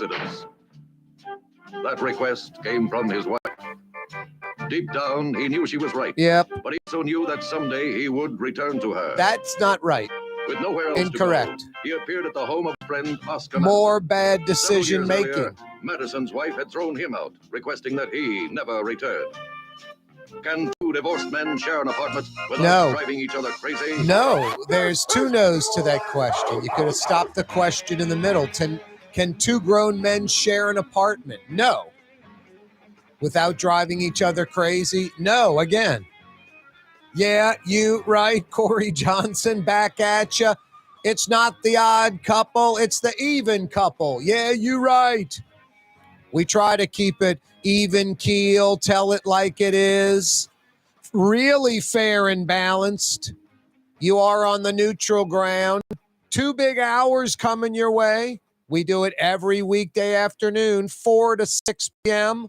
residence. That request came from his wife. Deep down, he knew she was right. Yep. But he also knew that someday he would return to her. That's not right. With nowhere else Incorrect. to go, he appeared at the home of friend Oscar More Madison. bad decision making. Earlier, Madison's wife had thrown him out, requesting that he never return. Can two divorced men share an apartment without driving each other crazy? No, there's two no's to that question. You could have stopped the question in the middle. Can two grown men share an apartment? No. Without driving each other crazy? No, again. Yeah, you right, Corey Johnson, back at you. It's not the odd couple, it's the even couple. Yeah, you right. We try to keep it even keel, tell it like it is. Really fair and balanced. You are on the neutral ground. 2 big hours coming your way. We do it every weekday afternoon, 4 to 6 p.m.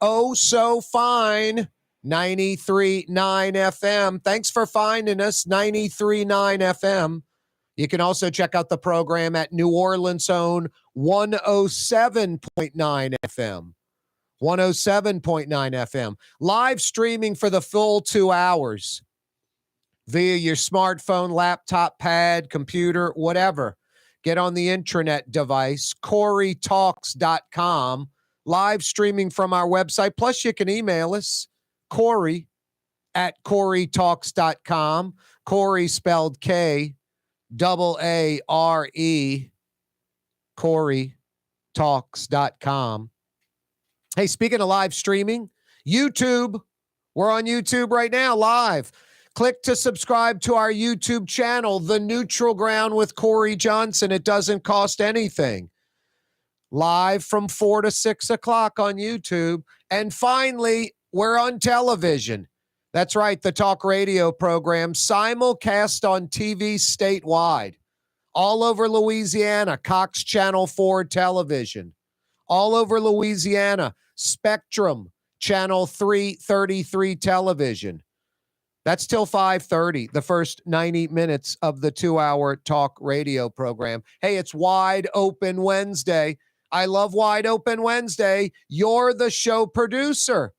Oh, so fine. 93.9 FM. Thanks for finding us, 93.9 FM. You can also check out the program at New Orleans' own 107.9 FM. 107.9 FM. Live streaming for the full 2 hours via your smartphone, laptop, pad, computer, whatever. Get on the intranet device, KareTalks.com. Live streaming from our website. Plus, you can email us, Corey at KareTalks.com. Corey spelled K-A-A-R-E. KareTalks.com. Hey, speaking of live streaming, YouTube. We're on YouTube right now, live. Click to subscribe to our YouTube channel, The Neutral Ground with Corey Johnson. It doesn't cost anything. Live from 4 to 6 o'clock on YouTube. And finally, we're on television. That's right, the talk radio program, simulcast on TV statewide. All over Louisiana, Cox Channel 4 television. All over Louisiana, Spectrum, Channel 333 television. That's till 5:30, the first 90 minutes of the 2-hour talk radio program. Hey, it's Wide Open Wednesday. I love Wide Open Wednesday. You're the show producer.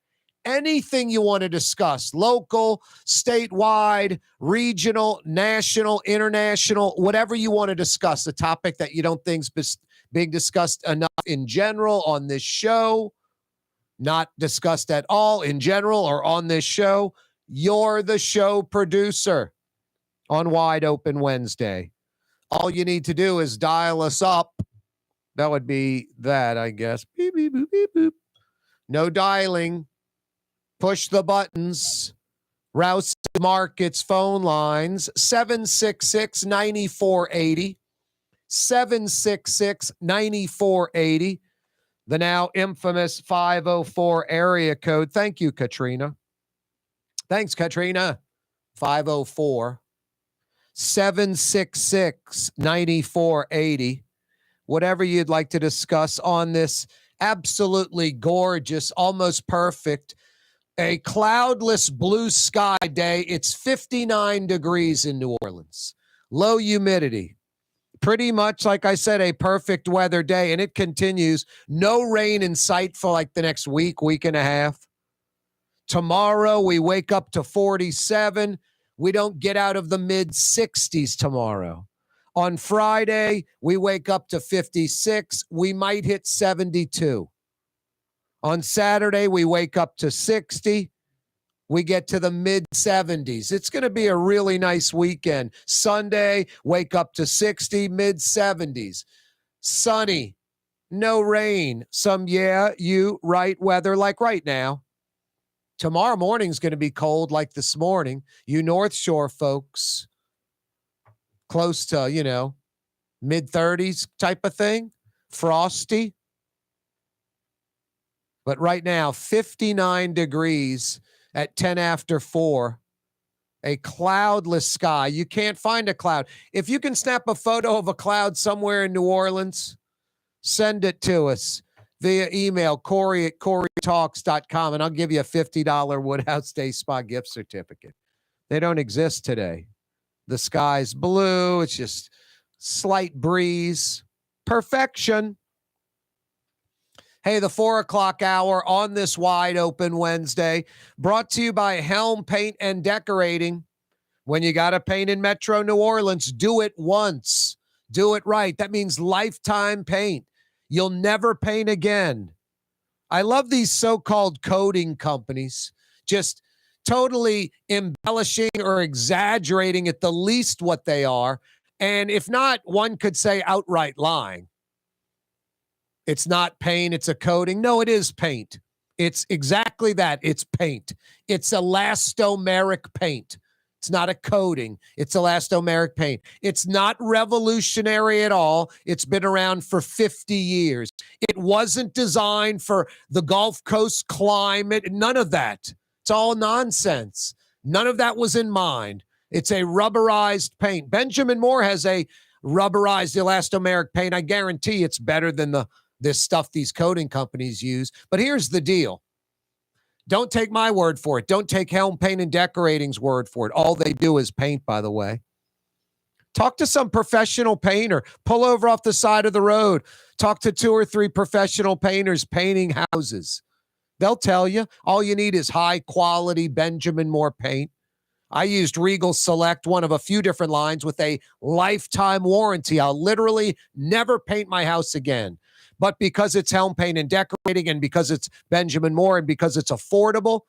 Anything you want to discuss, local, statewide, regional, national, international, whatever you want to discuss, a topic that you don't think's being discussed enough in general on this show, not discussed at all in general or on this show, you're the show producer on Wide Open Wednesday. All you need to do is dial us up. That would be that, I guess. Beep, beep, boop, beep, boop. No dialing. Push the buttons. Rouse Markets phone lines, 766-9480. 766-9480. The now infamous 504 area code. Thank you, Katrina. Thanks, Katrina. 504 766-9480. Whatever you'd like to discuss on this absolutely gorgeous, almost perfect, a cloudless blue sky day. It's 59 degrees in New Orleans. Low humidity. Pretty much, like I said, a perfect weather day, and it continues. No rain in sight for like the next week, week and a half. Tomorrow, we wake up to 47. We don't get out of the mid-60s tomorrow. On Friday, we wake up to 56. We might hit 72. On Saturday, we wake up to 60. We get to the mid-70s. It's going to be a really nice weekend. Sunday, wake up to 60, mid-70s. Sunny, no rain. Some, you right weather like right now. Tomorrow morning's going to be cold like this morning. You North Shore folks, close to, mid-30s type of thing. Frosty. But right now, 59 degrees at 10 after 4. A cloudless sky. You can't find a cloud. If you can snap a photo of a cloud somewhere in New Orleans, send it to us via email, Corey at KareTalks.com, and I'll give you a $50 Woodhouse Day Spa gift certificate. They don't exist today. The sky's blue. It's just slight breeze. Perfection. Hey, the 4 o'clock hour on this wide open Wednesday, brought to you by Helm Paint and Decorating. When you got to paint in Metro New Orleans, do it once. Do it right. That means lifetime paint. You'll never paint again. I love these so-called coating companies just totally embellishing or exaggerating at the least what they are. And if not, one could say outright lying. It's not paint, it's a coating. No, it is paint. It's exactly that. It's paint. It's elastomeric paint. It's not a coating. It's elastomeric paint. It's not revolutionary at all. It's been around for 50 years. It wasn't designed for the Gulf Coast climate. None of that. It's all nonsense. None of that was in mind. It's a rubberized paint. Benjamin Moore has a rubberized elastomeric paint. I guarantee it's better than this stuff these coating companies use. But here's the deal. Don't take my word for it. Don't take Helm Paint and Decorating's word for it. All they do is paint, by the way. Talk to some professional painter. Pull over off the side of the road. Talk to 2 or 3 professional painters painting houses. They'll tell you. All you need is high-quality Benjamin Moore paint. I used Regal Select, one of a few different lines, with a lifetime warranty. I'll literally never paint my house again. But because it's Helm Paint and Decorating, and because it's Benjamin Moore, and because it's affordable,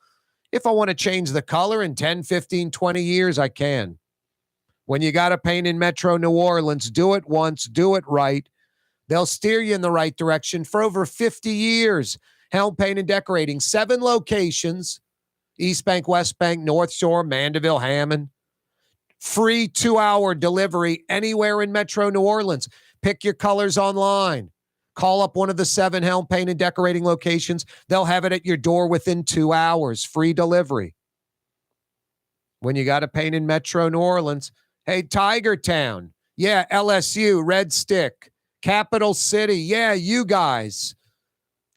if I want to change the color in 10, 15, 20 years, I can. When you got to paint in Metro New Orleans, do it once, do it right. They'll steer you in the right direction for over 50 years. Helm Paint and Decorating, 7 locations, East Bank, West Bank, North Shore, Mandeville, Hammond. Free 2-hour delivery anywhere in Metro New Orleans. Pick your colors online. Call up one of the 7 Helm Paint and Decorating locations. They'll have it at your door within 2 hours. Free delivery. When you got to paint in Metro New Orleans, hey, Tiger Town. Yeah, LSU, Red Stick. Capital City. Yeah, you guys.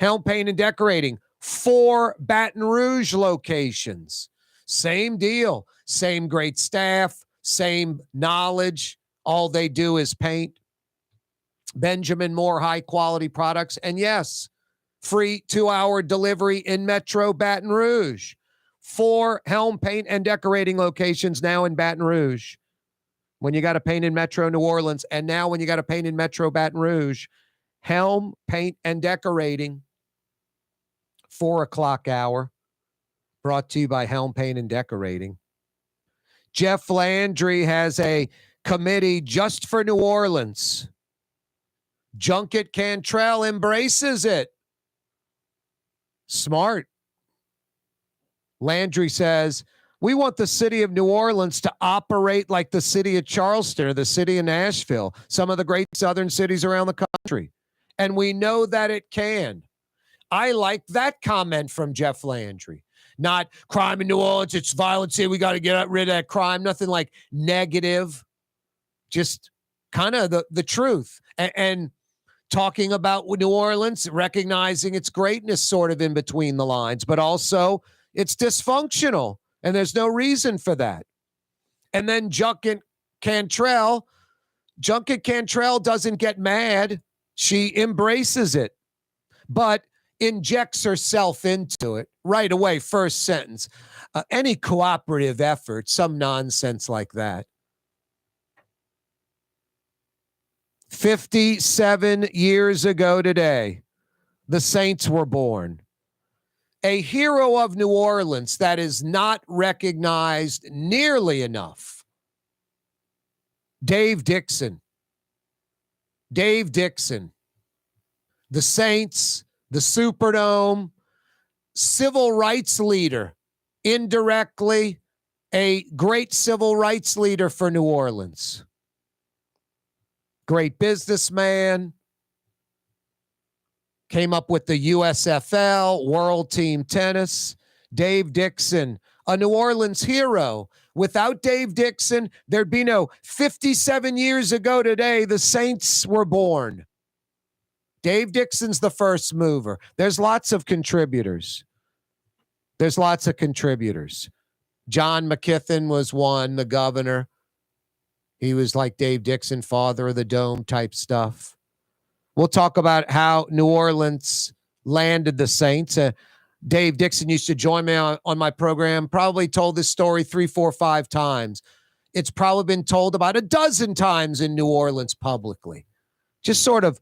Helm Paint and Decorating. 4 Baton Rouge locations. Same deal. Same great staff. Same knowledge. All they do is paint. Benjamin Moore high-quality products. And yes, free 2-hour delivery in Metro Baton Rouge. 4 Helm Paint and Decorating locations now in Baton Rouge. When you got to paint in Metro New Orleans, and now when you got to paint in Metro Baton Rouge, Helm Paint and Decorating, 4 o'clock hour, brought to you by Helm Paint and Decorating. Jeff Landry has a committee just for New Orleans. Junket Cantrell embraces it. Smart. Landry says, we want the city of New Orleans to operate like the city of Charleston or the city of Nashville, some of the great southern cities around the country. And we know that it can. I like that comment from Jeff Landry. Not crime in New Orleans, it's violence here, we got to get rid of that crime. Nothing like negative. Just kind of the truth. And talking about New Orleans, recognizing its greatness sort of in between the lines, but also it's dysfunctional, and there's no reason for that. And then Junket Cantrell doesn't get mad. She embraces it, but injects herself into it right away. First sentence, any cooperative effort, some nonsense like that. 57 years ago today, the Saints were born. A hero of New Orleans that is not recognized nearly enough. Dave Dixon. Dave Dixon. The Saints, the Superdome, civil rights leader, indirectly a great civil rights leader for New Orleans. Great businessman, came up with the USFL, World Team Tennis. Dave Dixon, a New Orleans hero. Without Dave Dixon, there'd be no 57 years ago today, the Saints were born. Dave Dixon's the first mover. There's lots of contributors. John McKithen was one, the governor. He was like Dave Dixon, father of the dome type stuff. We'll talk about how New Orleans landed the Saints. Dave Dixon used to join me on my program, probably told this story 3, 4, 5 times. It's probably been told about a dozen times in New Orleans publicly. Just sort of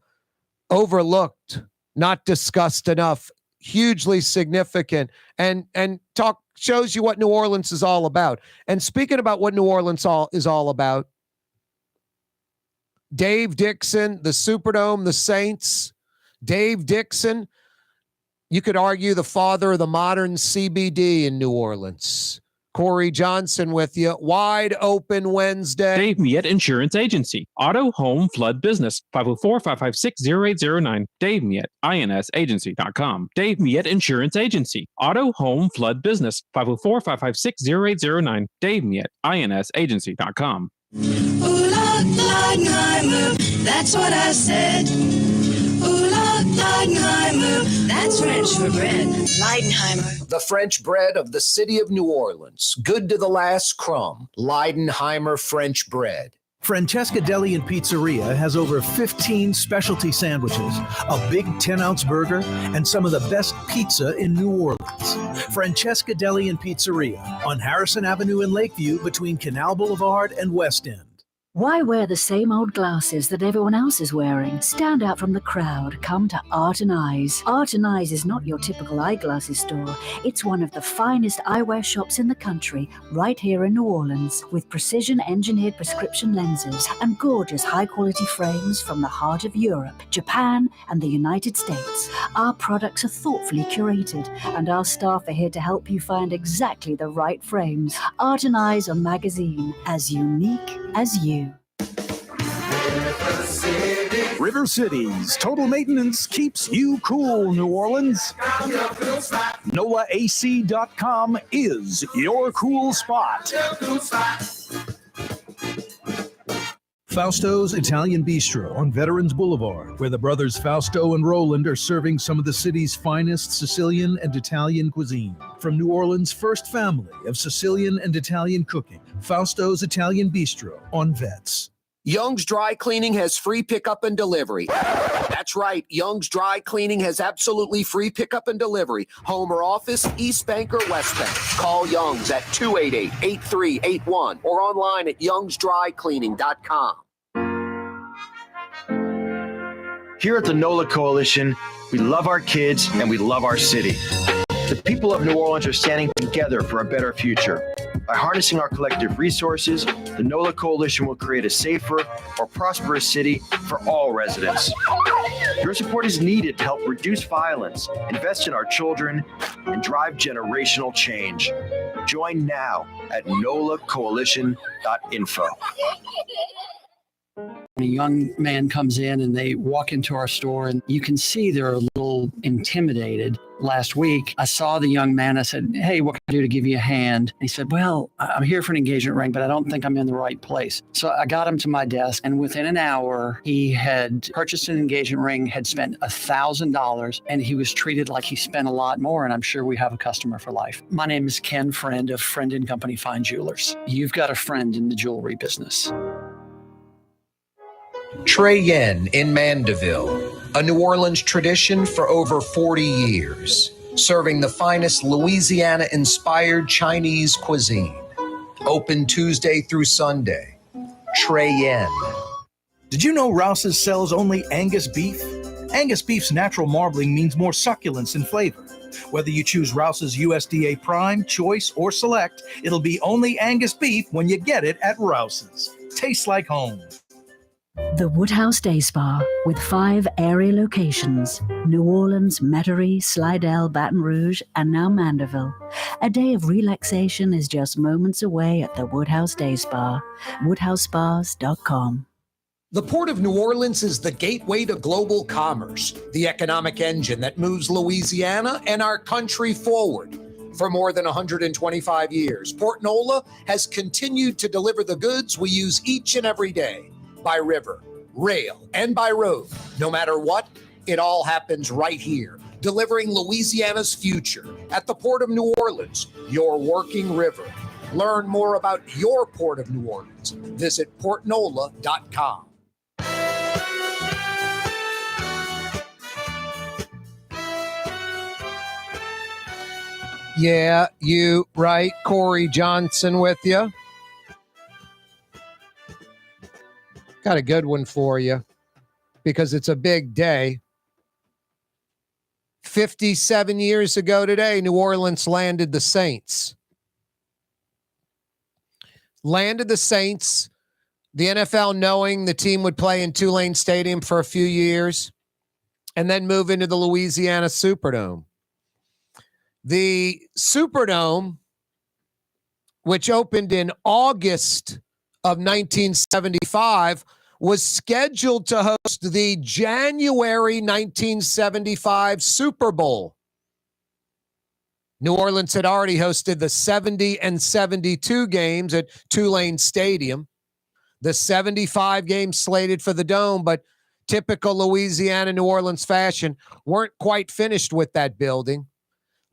overlooked, not discussed enough, hugely significant, and talk shows you what New Orleans is all about. And speaking about what New Orleans is all about, Dave Dixon, the Superdome, the Saints, Dave Dixon, you could argue the father of the modern CBD in New Orleans. Corey Johnson with you. Wide open Wednesday. Dave Miette Insurance Agency. Auto, home, flood, business. 504-556-0809. Dave Miette, INSagency.com. Dave Miette Insurance Agency. Auto, home, flood, business. 504-556-0809. Dave Miette, INSagency.com. Ooh, Leidenheimer, that's what I said. Ooh, Leidenheimer, that's French for bread. Leidenheimer. The French bread of the city of New Orleans. Good to the last crumb. Leidenheimer French bread. Francesca Deli and Pizzeria has over 15 specialty sandwiches, a big 10-ounce burger, and some of the best pizza in New Orleans. Francesca Deli and Pizzeria on Harrison Avenue in Lakeview between Canal Boulevard and West End. Why wear the same old glasses that everyone else is wearing? Stand out from the crowd. Come to Art and Eyes. Art and Eyes is not your typical eyeglasses store. It's one of the finest eyewear shops in the country, right here in New Orleans, with precision-engineered prescription lenses and gorgeous high-quality frames from the heart of Europe, Japan, and the United States. Our products are thoughtfully curated, and our staff are here to help you find exactly the right frames. Art and Eyes on magazine, as unique as you. River Cities Total Maintenance keeps you cool, New Orleans. NOLAAC.com is your cool spot. Fausto's Italian Bistro on Veterans Boulevard, where the brothers Fausto and Roland are serving some of the city's finest Sicilian and Italian cuisine. From New Orleans' first family of Sicilian and Italian cooking, Fausto's Italian Bistro on Vets. Young's Dry Cleaning has free pickup and delivery. That's right. Young's Dry Cleaning has absolutely free pickup and delivery. Home or office, East Bank or West Bank. Call Young's at 288-8381 or online at youngsdrycleaning.com. Here at the NOLA Coalition, we love our kids and we love our city. The people of New Orleans are standing together for a better future. By harnessing our collective resources, the NOLA Coalition will create a safer, more prosperous city for all residents. Your support is needed to help reduce violence, invest in our children, and drive generational change. Join now at nolacoalition.info. A young man comes in and they walk into our store and you can see they're a little intimidated. Last week, I saw the young man. I said, "Hey, what can I do to give you a hand?" And he said, "Well, I'm here for an engagement ring, but I don't think I'm in the right place." So I got him to my desk, and within an hour, he had purchased an engagement ring, had spent $1,000, and he was treated like he spent a lot more, and I'm sure we have a customer for life. My name is Ken Friend of Friend & Company Fine Jewelers. You've got a friend in the jewelry business. Trey Yen in Mandeville, a New Orleans tradition for over 40 years, serving the finest Louisiana-inspired Chinese cuisine. Open Tuesday through Sunday. Trey Yen. Did you know Rouse's sells only Angus beef? Angus beef's natural marbling means more succulence and flavor. Whether you choose Rouse's USDA Prime, Choice, or Select, it'll be only Angus beef when you get it at Rouse's. Tastes like home. The Woodhouse Day Spa, with 5 area locations: New Orleans, Metairie, Slidell, Baton Rouge, and now Mandeville. A day of relaxation is just moments away at the Woodhouse Day Spa. WoodhouseSpas.com. The Port of New Orleans is the gateway to global commerce, the economic engine that moves Louisiana and our country forward. For more than 125 years, Port Nola has continued to deliver the goods we use each and every day. By river, rail, and by road. No matter what, it all happens right here, delivering Louisiana's future at the Port of New Orleans, your working river. Learn more about your Port of New Orleans. Visit portnola.com. Yeah, you right. Corey Johnson with you. Got a good one for you because it's a big day. 57 years ago today, New Orleans landed the Saints. Landed the Saints. The NFL knowing the team would play in Tulane Stadium for a few years and then move into the Louisiana Superdome. The Superdome, which opened in August of 1975, was scheduled to host the January 1975 Super Bowl. New Orleans had already hosted the 70 and 72 games at Tulane Stadium. The 75 games slated for the Dome, but typical Louisiana, New Orleans fashion, weren't quite finished with that building.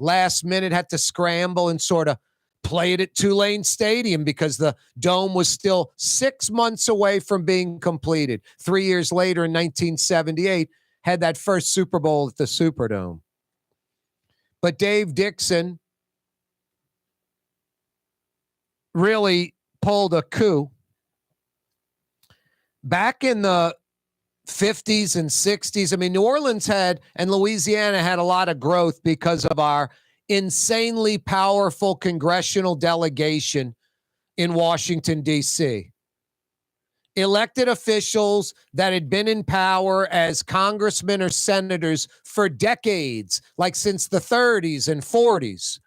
Last minute had to scramble and sort of play it at Tulane Stadium because the Dome was still 6 months away from being completed. 3 years later in 1978, had that first Super Bowl at the Superdome. But Dave Dixon really pulled a coup. Back in the 50s and 60s, I mean, New Orleans had, and Louisiana had a lot of growth because of our insanely powerful congressional delegation in Washington, D.C. Elected officials that had been in power as congressmen or senators for decades, like since the 30s and 40s.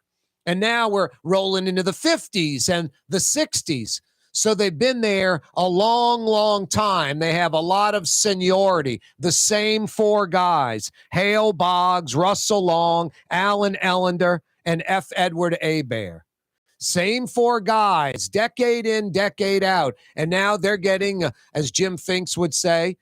And now we're rolling into the 50s and the 60s. So they've been there a long, long time. They have a lot of seniority. The same four guys, Hale Boggs, Russell Long, Alan Ellender, and F. Edward Hebert. Same four guys, decade in, decade out. And now they're getting, as Jim Finks would say,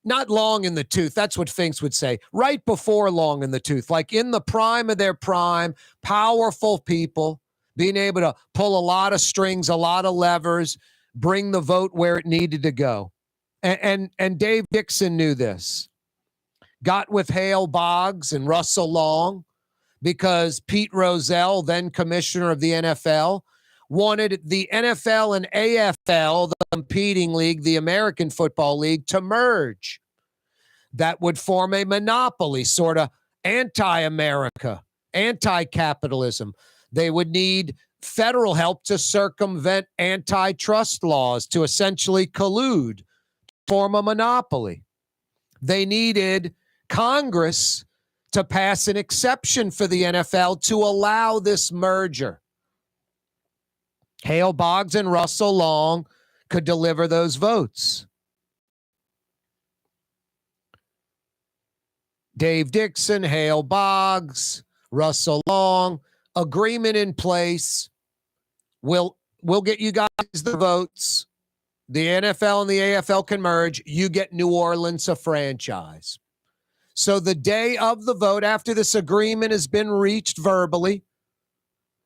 not long in the tooth. That's what Finks would say. Right before long in the tooth, like in the prime of their prime, powerful people, being able to pull a lot of strings, a lot of levers, bring the vote where it needed to go. And Dave Dixon knew this. Got with Hale Boggs and Russell Long because Pete Rozelle, then commissioner of the NFL, wanted the NFL and AFL, the competing league, the American Football League, to merge. That would form a monopoly, sort of anti-America, anti-capitalism. They would need federal help to circumvent antitrust laws, to essentially collude, to form a monopoly. They needed Congress to pass an exception for the NFL to allow this merger. Hale Boggs and Russell Long could deliver those votes. Dave Dixon, Hale Boggs, Russell Long, agreement in place. We'll get you guys the votes. The NFL and the AFL can merge. You get New Orleans a franchise. So the day of the vote, after this agreement has been reached verbally,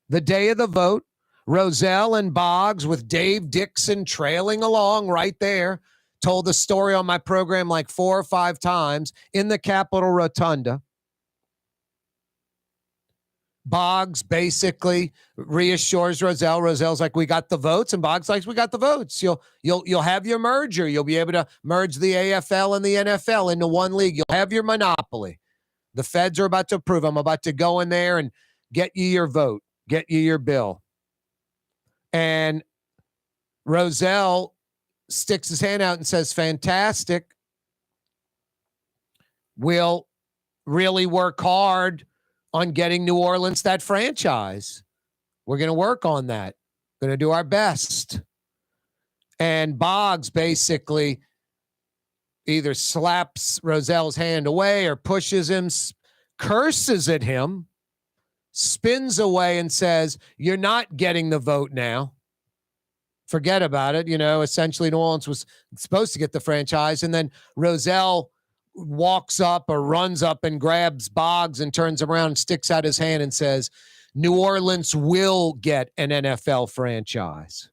the day of the vote, Rozelle and Boggs with Dave Dixon trailing along right there, told the story on my program like 4 or 5 times in the Capitol Rotunda. Boggs basically reassures Rozelle. Rozelle's like, we got the votes, and Boggs like, we got the votes. You'll have your merger. You'll be able to merge the AFL and the NFL into one league. You'll have your monopoly. The feds are about to approve. I'm about to go in there and get you your vote, get you your bill. And Rozelle sticks his hand out and says, fantastic. We'll really work hard on getting New Orleans that franchise. We're going to work on that. Going to do our best. And Boggs basically either slaps Rozelle's hand away or pushes him, curses at him, spins away and says, you're not getting the vote now. Forget about it. You know, essentially New Orleans was supposed to get the franchise. And then Rozelle walks up or runs up and grabs Boggs and turns around and sticks out his hand and says, New Orleans will get an NFL franchise.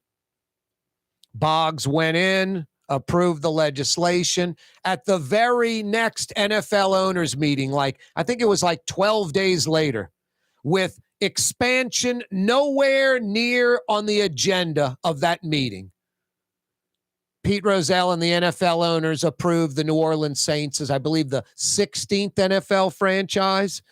Boggs went in, approved the legislation. At the very next NFL owners meeting, I think it was 12 days later, with expansion nowhere near on the agenda of that meeting. Pete Rozelle and the NFL owners approved the New Orleans Saints as, I believe, the 16th NFL franchise.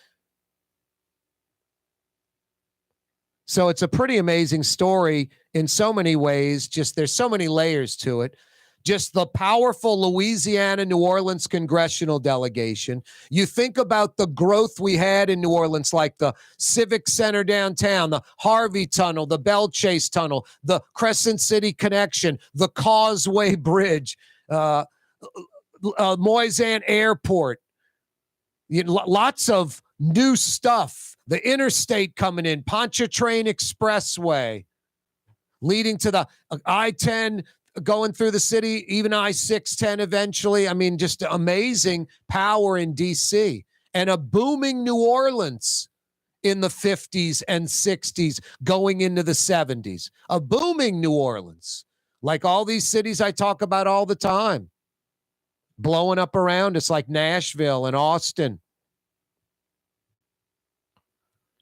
So it's a pretty amazing story in so many ways. Just there's so many layers to it. Just the powerful Louisiana, New Orleans congressional delegation. You think about the growth we had in New Orleans, like the Civic Center downtown, the Harvey Tunnel, the Bell Chase Tunnel, the Crescent City Connection, the Causeway Bridge, Moisant Airport. Lots of new stuff. The interstate coming in, Pontchartrain Expressway, leading to the I-10 going through the city, even I-610 eventually. I mean, just amazing power in D.C. and a booming New Orleans in the 50s and 60s going into the 70s. A booming New Orleans, like all these cities I talk about all the time, blowing up around us like Nashville and Austin.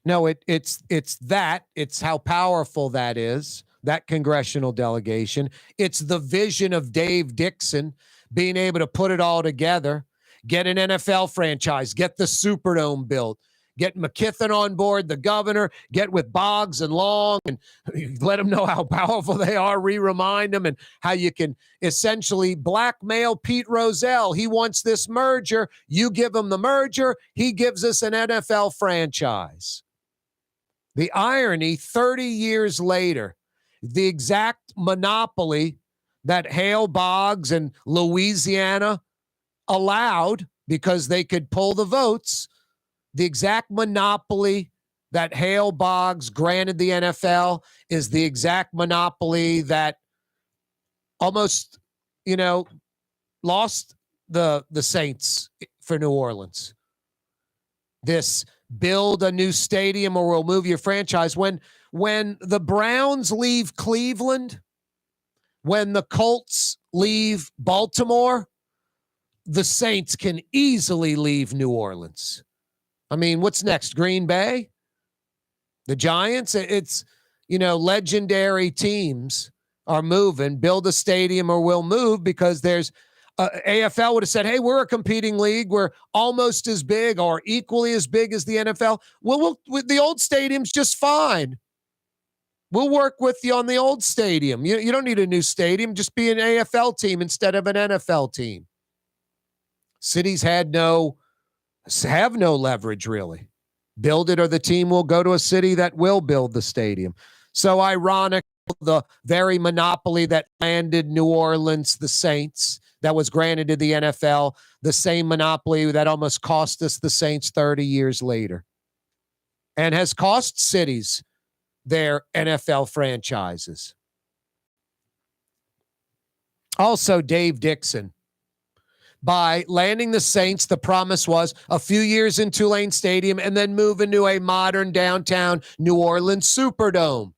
No, it's that. It's how powerful that is, that congressional delegation. It's the vision of Dave Dixon being able to put it all together, get an NFL franchise, get the Superdome built, get McKithen on board, the governor, get with Boggs and Long, and let them know how powerful they are, remind them, and how you can essentially blackmail Pete Rozelle. He wants this merger. You give him the merger. He gives us an NFL franchise. The irony, 30 years later, the exact monopoly that Hale Boggs and Louisiana allowed because they could pull the votes, the exact monopoly that Hale Boggs granted the NFL is the exact monopoly that almost, lost the Saints for New Orleans. This build a new stadium or we'll move your franchise. When the Browns leave Cleveland, when the Colts leave Baltimore, the Saints can easily leave New Orleans. I mean, what's next? Green Bay? The Giants? It's, legendary teams are moving. Build a stadium or we'll move, because there's AFL would have said, hey, we're a competing league. We're almost as big or equally as big as the NFL. Well, the old stadium's just fine. We'll work with you on the old stadium. You don't need a new stadium. Just be an AFL team instead of an NFL team. Cities have no leverage, really. Build it or the team will go to a city that will build the stadium. So ironic, the very monopoly that landed New Orleans, the Saints, that was granted to the NFL, the same monopoly that almost cost us the Saints 30 years later, and has cost cities their NFL franchises. Also, Dave Dixon. By landing the Saints, the promise was a few years in Tulane Stadium and then move into a modern downtown New Orleans Superdome.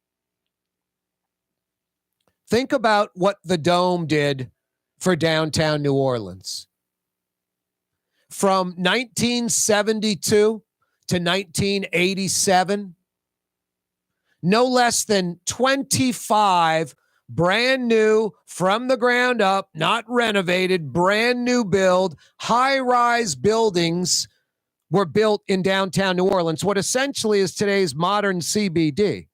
Think about what the Dome did for downtown New Orleans. From 1972 to 1987, no less than 25 brand new, from the ground up, not renovated, brand new build, high-rise buildings were built in downtown New Orleans, what essentially is today's modern CBD.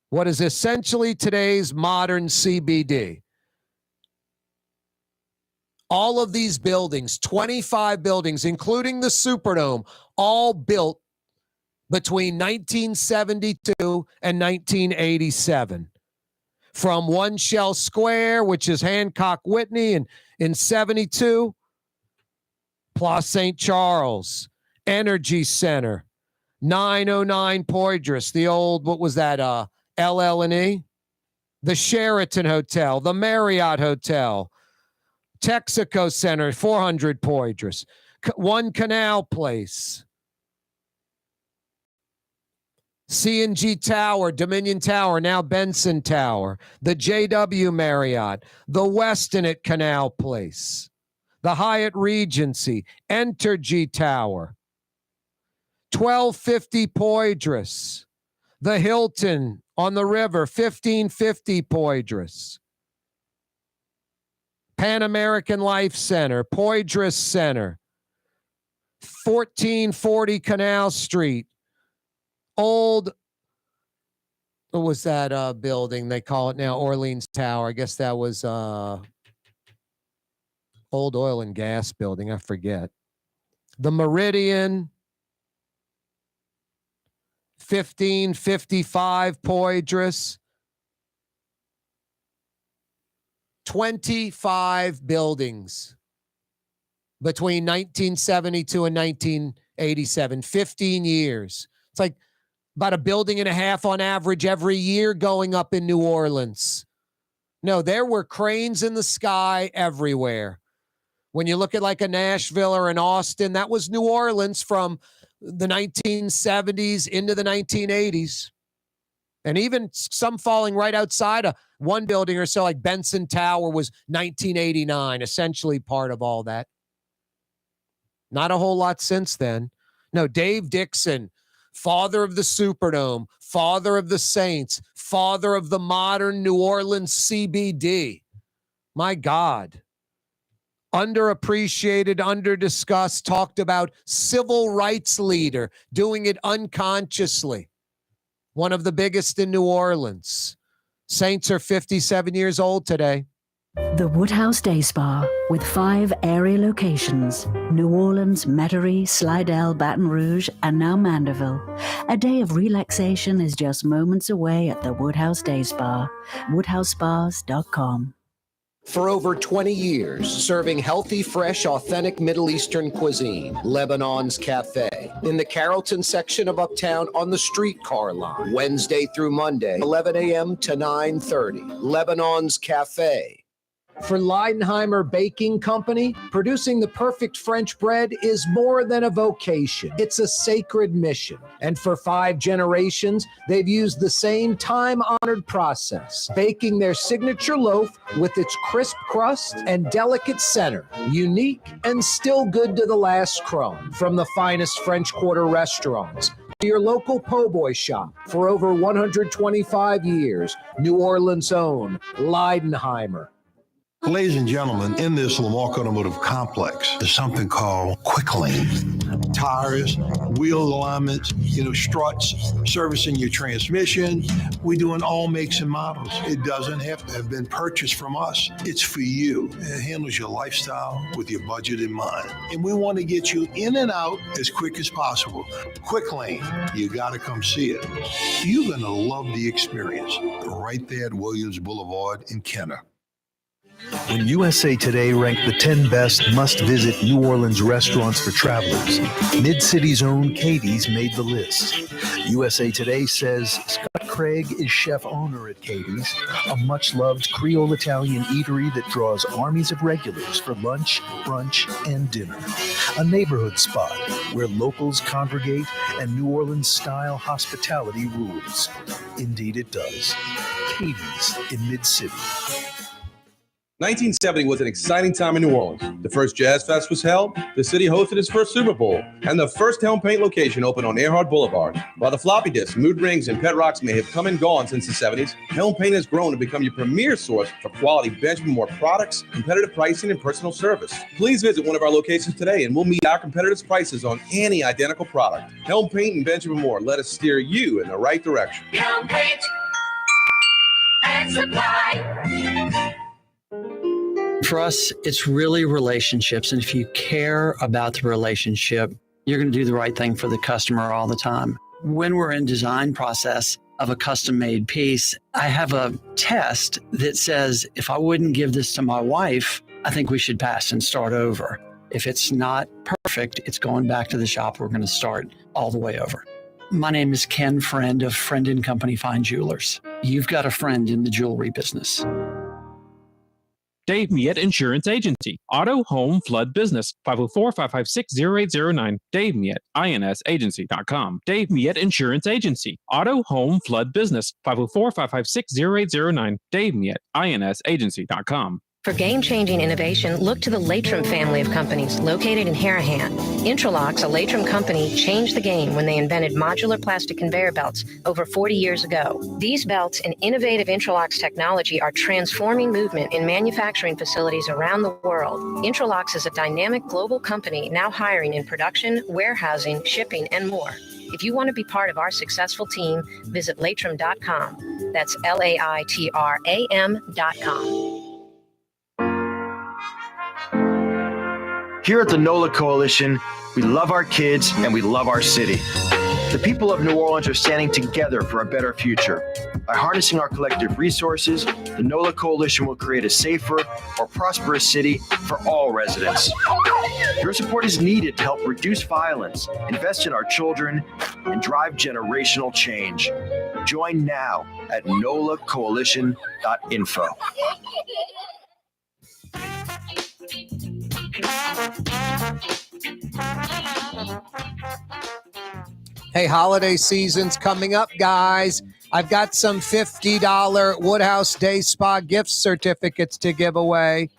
What is essentially today's modern CBD. All of these buildings, 25 buildings, including the Superdome, all built between 1972 and 1987. From One Shell Square, which is Hancock Whitney, and in 72, Place St. Charles, Energy Center, 909 Poydras, the old, what was that, LL&E? The Sheraton Hotel, the Marriott Hotel, Texaco Center, 400 Poydras, One Canal Place, C&G Tower, Dominion Tower, now Benson Tower, the JW Marriott, the Westin at Canal Place, the Hyatt Regency, Entergy Tower, 1250 Poydras. The Hilton on the river, 1550 Poydras. Pan American Life Center, Poydras Center, 1440 Canal Street. Old, what was that building? They call it now Orleans Tower. I guess that was old oil and gas building. I forget. The Meridian, 1555 Poydras. 25 buildings between 1972 and 1987, 15 years. It's like about a building and a half on average every year going up in New Orleans. No, there were cranes in the sky everywhere. When you look at like a Nashville or an Austin, that was New Orleans from the 1970s into the 1980s. And even some falling right outside of one building or so, like Benson Tower was 1989, essentially part of all that. Not a whole lot since then. No, Dave Dixon, father of the Superdome, father of the Saints, father of the modern New Orleans CBD. My God. Underappreciated, underdiscussed, talked about civil rights leader, doing it unconsciously. One of the biggest in New Orleans. Saints are 57 years old today. The Woodhouse Day Spa, with 5 area locations: New Orleans, Metairie, Slidell, Baton Rouge, and now Mandeville. A day of relaxation is just moments away at the Woodhouse Day Spa. WoodhouseSpas.com. For over 20 years, serving healthy, fresh, authentic Middle Eastern cuisine, Lebanon's Cafe. In the Carrollton section of Uptown on the streetcar line, Wednesday through Monday, 11 a.m. to 9:30. Lebanon's Cafe. For Leidenheimer Baking Company, producing the perfect French bread is more than a vocation. It's a sacred mission. And for 5 generations, they've used the same time-honored process, baking their signature loaf with its crisp crust and delicate center, unique and still good to the last crumb. From the finest French Quarter restaurants to your local po' boy shop, for over 125 years, New Orleans' own Leidenheimer. Ladies and gentlemen, in this Lamarck Automotive Complex is something called Quick Lane. Tires, wheel alignments, struts, servicing your transmission. We're doing all makes and models. It doesn't have to have been purchased from us. It's for you. It handles your lifestyle with your budget in mind. And we want to get you in and out as quick as possible. Quick Lane, you got to come see it. You're going to love the experience right there at Williams Boulevard in Kenner. When USA Today ranked the 10 best must-visit New Orleans restaurants for travelers, Mid-City's own Katie's made the list. USA Today says Scott Craig is chef-owner at Katie's, a much-loved Creole Italian eatery that draws armies of regulars for lunch, brunch, and dinner. A neighborhood spot where locals congregate and New Orleans-style hospitality rules. Indeed it does. Katie's in Mid-City. 1970 was an exciting time in New Orleans. The first Jazz Fest was held, the city hosted its first Super Bowl, and the first Helm Paint location opened on Earhart Boulevard. While the floppy disks, mood rings, and pet rocks may have come and gone since the 70s, Helm Paint has grown to become your premier source for quality Benjamin Moore products, competitive pricing, and personal service. Please visit one of our locations today and we'll meet our competitors' prices on any identical product. Helm Paint and Benjamin Moore, let us steer you in the right direction. Helm Paint and Supply. For us, it's really relationships. And if you care about the relationship, you're going to do the right thing for the customer all the time. When we're in design process of a custom-made piece, I have a test that says, if I wouldn't give this to my wife, I think we should pass and start over. If it's not perfect, it's going back to the shop. We're going to start all the way over. My name is Ken Friend of Friend & Company Fine Jewelers. You've got a friend in the jewelry business. Dave Miette Insurance Agency. Auto, home, flood business. 504-556-0809. Dave Miette, INSagency.com. Dave Miette Insurance Agency. Auto, home, flood business. 504-556-0809. Dave Miette, INSagency.com. For game-changing innovation, look to the Latrim family of companies located in Harahan. Intralox, a Latrim company, changed the game when they invented modular plastic conveyor belts over 40 years ago. These belts and innovative Intralox technology are transforming movement in manufacturing facilities around the world. Intralox is a dynamic global company now hiring in production, warehousing, shipping, and more. If you want to be part of our successful team, visit latrim.com. That's LAITRAM.com. Here at the NOLA Coalition, we love our kids and we love our city. The people of New Orleans are standing together for a better future. By harnessing our collective resources, the NOLA Coalition will create a safer, more prosperous city for all residents. Your support is needed to help reduce violence, invest in our children, and drive generational change. Join now at nolacoalition.info. Hey, holiday season's coming up, guys. I've got some $50 Woodhouse Day Spa gift certificates to give away.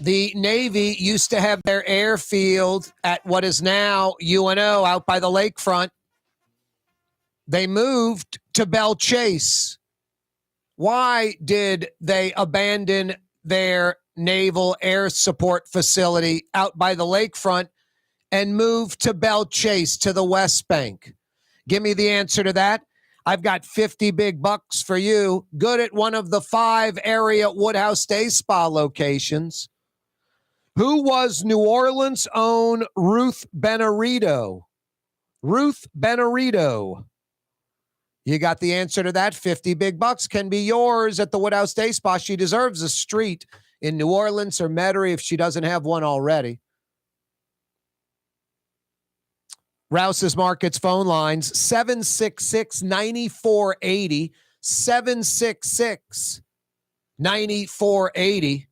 The Navy used to have their airfield at what is now UNO out by the lakefront. They moved to Belle Chase. Why did they abandon their naval air support facility out by the lakefront and move to Belle Chase to the West Bank? Give me the answer to that. I've got 50 big bucks for you. Good at one of the 5 area Woodhouse Day Spa locations. Who was New Orleans' own Ruth Benarito? Ruth Benarito. You got the answer to that. 50 big bucks can be yours at the Woodhouse Day Spa. She deserves a street in New Orleans or Metairie if she doesn't have one already. Rouse's Markets phone lines, 766-9480, 766-9480.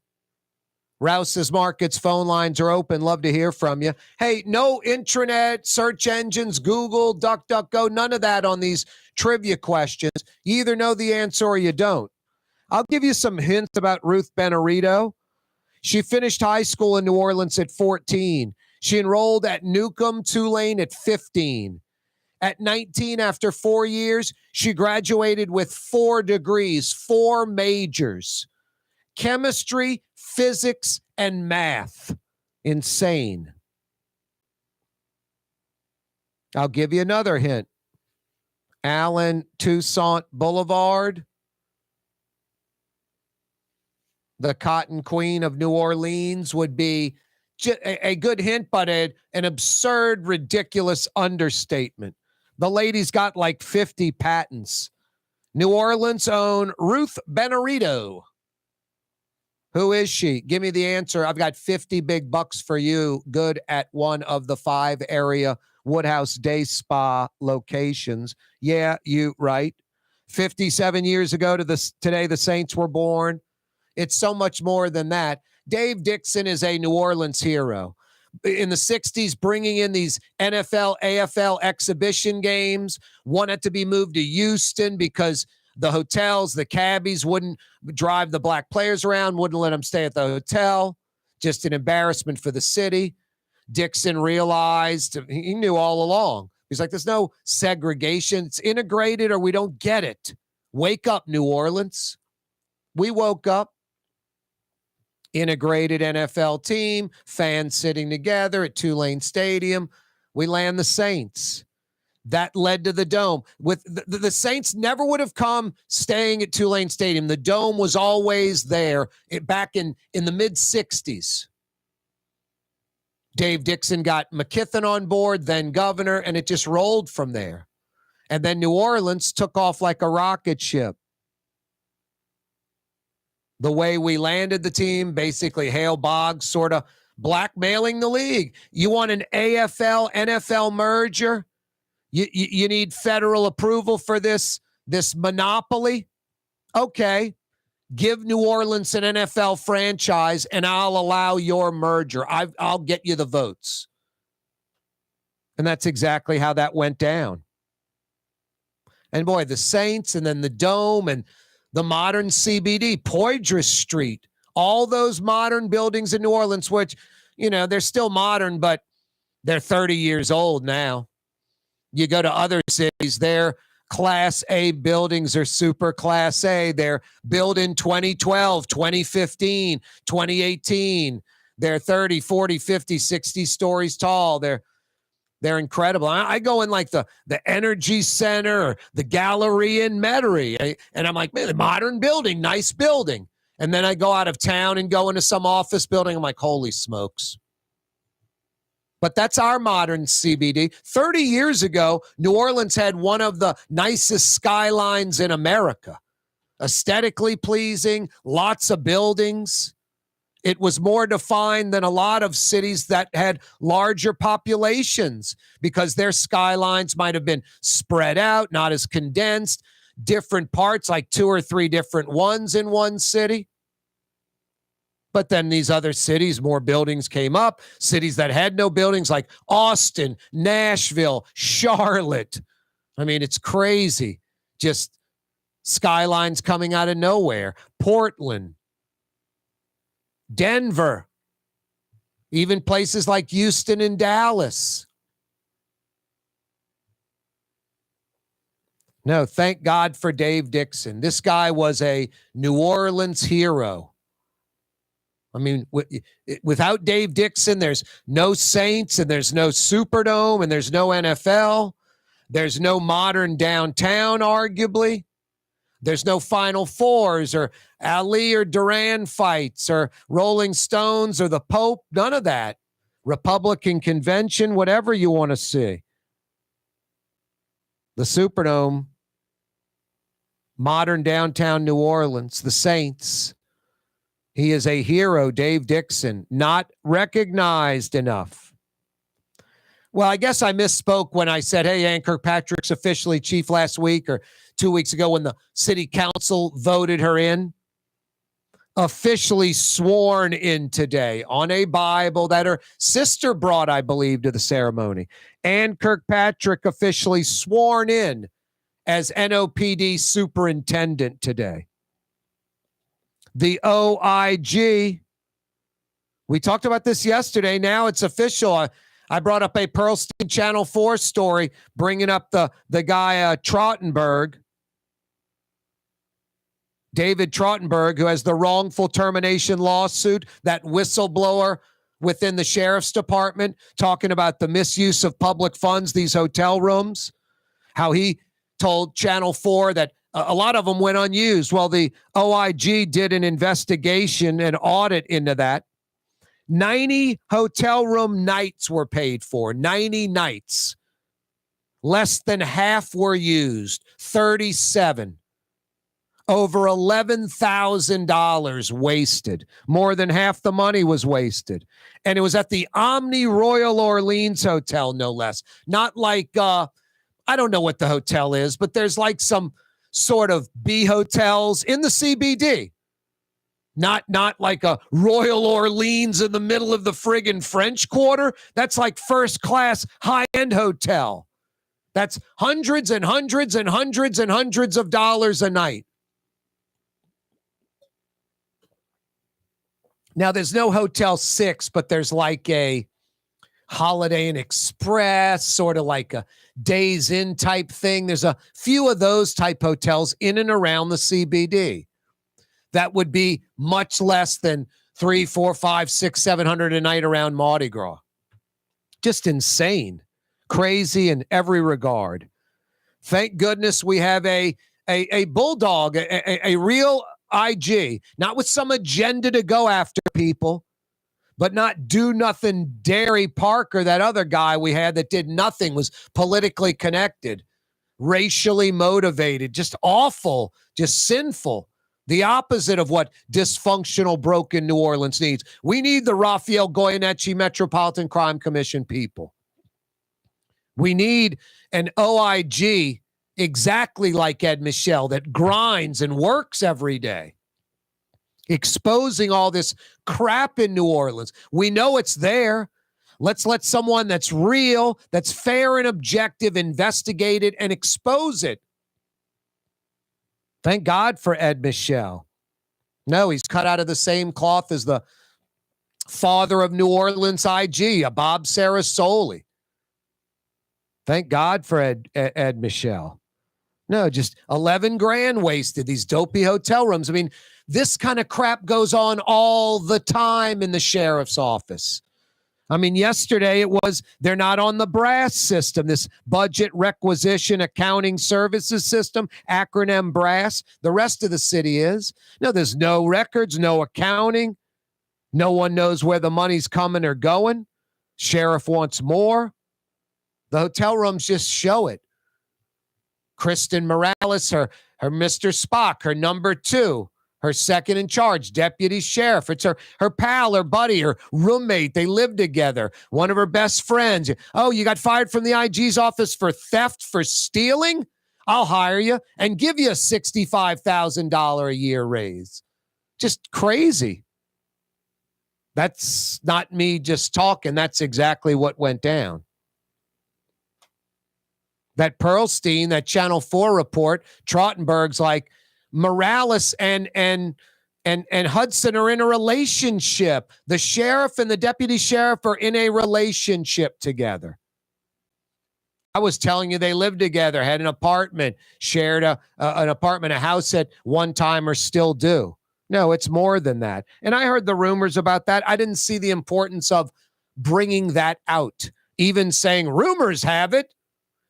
Rouse's Markets phone lines are open. Love to hear from you. Hey, no intranet, search engines, Google, DuckDuckGo, none of that on these trivia questions. You either know the answer or you don't. I'll give you some hints about Ruth Benarito. She finished high school in New Orleans at 14. She enrolled at Newcomb Tulane at 15. At 19, after 4 years, she graduated with 4 degrees, 4 majors: chemistry, physics, and math. Insane. I'll give you another hint. Allen Toussaint Boulevard, the Cotton Queen of New Orleans, would be a good hint, but an absurd, ridiculous understatement. The lady's got like 50 patents. New Orleans' own Ruth Benarito. Who is she? Give me the answer. I've got 50 big bucks for you. Good at one of the 5 area Woodhouse Day Spa locations. Yeah, you right. 57 years ago today, the Saints were born. It's so much more than that. Dave Dixon is a New Orleans hero. In the 60s, bringing in these NFL, AFL exhibition games, wanted to be moved to Houston because the hotels, the cabbies wouldn't drive the black players around, wouldn't let them stay at the hotel. Just an embarrassment for the city. Dixon realized, he knew all along. He's like, there's no segregation. It's integrated or we don't get it. Wake up, New Orleans. We woke up. Integrated NFL team, fans sitting together at Tulane Stadium. We land the Saints. That led to the Dome. With the Saints never would have come staying at Tulane Stadium. The Dome was always there back in the mid-'60s. Dave Dixon got McKithen on board, then governor, and it just rolled from there. And then New Orleans took off like a rocket ship. The way we landed the team, basically Hale Boggs sort of blackmailing the league. You want an AFL, NFL merger? You need federal approval for this monopoly? Okay. Give New Orleans an NFL franchise and I'll allow your merger. I'll get you the votes. And that's exactly how that went down. And boy, the Saints and then the Dome and the modern CBD, Poydras Street, all those modern buildings in New Orleans, which, they're still modern, but they're 30 years old now. You go to other cities, their Class A buildings are super Class A. They're built in 2012, 2015, 2018. They're 30, 40, 50, 60 stories tall. They're incredible. I go in like the Energy Center or the Gallery in Metairie, and I'm like, man, modern building, nice building. And then I go out of town and go into some office building. I'm like, holy smokes. But that's our modern CBD. 30 years ago, New Orleans had one of the nicest skylines in America. Aesthetically pleasing, lots of buildings. It was more defined than a lot of cities that had larger populations because their skylines might have been spread out, not as condensed, different parts, like 2 or 3 different ones in one city. But then these other cities, more buildings came up, cities that had no buildings like Austin, Nashville, Charlotte. I mean, it's crazy. Just skylines coming out of nowhere. Portland, Denver, even places like Houston and Dallas. No, thank God for Dave Dixon. This guy was a New Orleans hero. I mean, without Dave Dixon, there's no Saints and there's no Superdome and there's no NFL. There's no modern downtown, arguably. There's no Final Fours or Ali or Duran fights or Rolling Stones or the Pope. None of that. Republican convention, whatever you want to see. The Superdome, modern downtown New Orleans, the Saints. He is a hero, Dave Dixon, not recognized enough. Well, I guess I misspoke when I said, hey, Ann Kirkpatrick's officially chief last week or 2 weeks ago when the city council voted her in. Officially sworn in today on a Bible that her sister brought, I believe, to the ceremony. Ann Kirkpatrick officially sworn in as NOPD superintendent today. The OIG, we talked about this yesterday. Now it's official. I brought up a Pearlstein Channel 4 story bringing up the guy Trottenberg, David Trottenberg, who has the wrongful termination lawsuit, that whistleblower within the sheriff's department, talking about the misuse of public funds, these hotel rooms, how he told Channel 4 that a lot of them went unused. Well, the OIG did an investigation and audit into that. 90 hotel room nights were paid for, 90 nights. Less than half were used, 37. Over $11,000 wasted. More than half the money was wasted. And it was at the Omni Royal Orleans Hotel, no less. Not like, I don't know what the hotel is, but there's like some sort of B hotels in the CBD. Not like a Royal Orleans in the middle of the friggin' French Quarter. That's like first class high-end hotel. That's hundreds and hundreds and hundreds and hundreds of dollars a night. Now, there's no Hotel 6, but there's like a Holiday Inn Express, sort of like a Days Inn type thing. There's a few of those type hotels in and around the CBD. That would be much less than $300, $400, $500, $600, $700 a night around Mardi Gras. Just insane. Crazy in every regard. Thank goodness we have a bulldog, a real IG, not with some agenda to go after people, but not do nothing. Derry Parker, that other guy we had that did nothing, was politically connected, racially motivated, just awful, just sinful. The opposite of what dysfunctional, broken New Orleans needs. We need the Raphael Goyeneche Metropolitan Crime Commission people. We need an OIG exactly like Ed Michel that grinds and works every day, exposing all this crap in New Orleans. We know it's there. Let's let someone that's real, that's fair and objective, investigate it and expose it. Thank God for Ed Michel. No, he's cut out of the same cloth as the father of New Orleans IG, a Bob Sarasoli. Thank God for Ed Michel. No, just 11 grand wasted, these dopey hotel rooms. I mean, this kind of crap goes on all the time in the sheriff's office. I mean, yesterday it was they're not on the BRASS system, this budget requisition accounting services system, acronym BRASS. The rest of the city is. No, there's no records, no accounting. No one knows where the money's coming or going. Sheriff wants more. The hotel rooms just show it. Kristen Morales, her Mr. Spock, her number 2, her second in charge, deputy sheriff. It's her pal, her buddy, her roommate. They live together. One of her best friends. Oh, you got fired from the IG's office for theft, for stealing? I'll hire you and give you a $65,000 a year raise. Just crazy. That's not me just talking. That's exactly what went down. That Pearlstein, that Channel 4 report, Trottenberg's like, Morales and Hudson are in a relationship. The sheriff and the deputy sheriff are in a relationship together. I was telling you they lived together, had an apartment, shared an apartment, a house at one time, or still do. No, it's more than that. And I heard the rumors about that. I didn't see the importance of bringing that out, even saying rumors have it.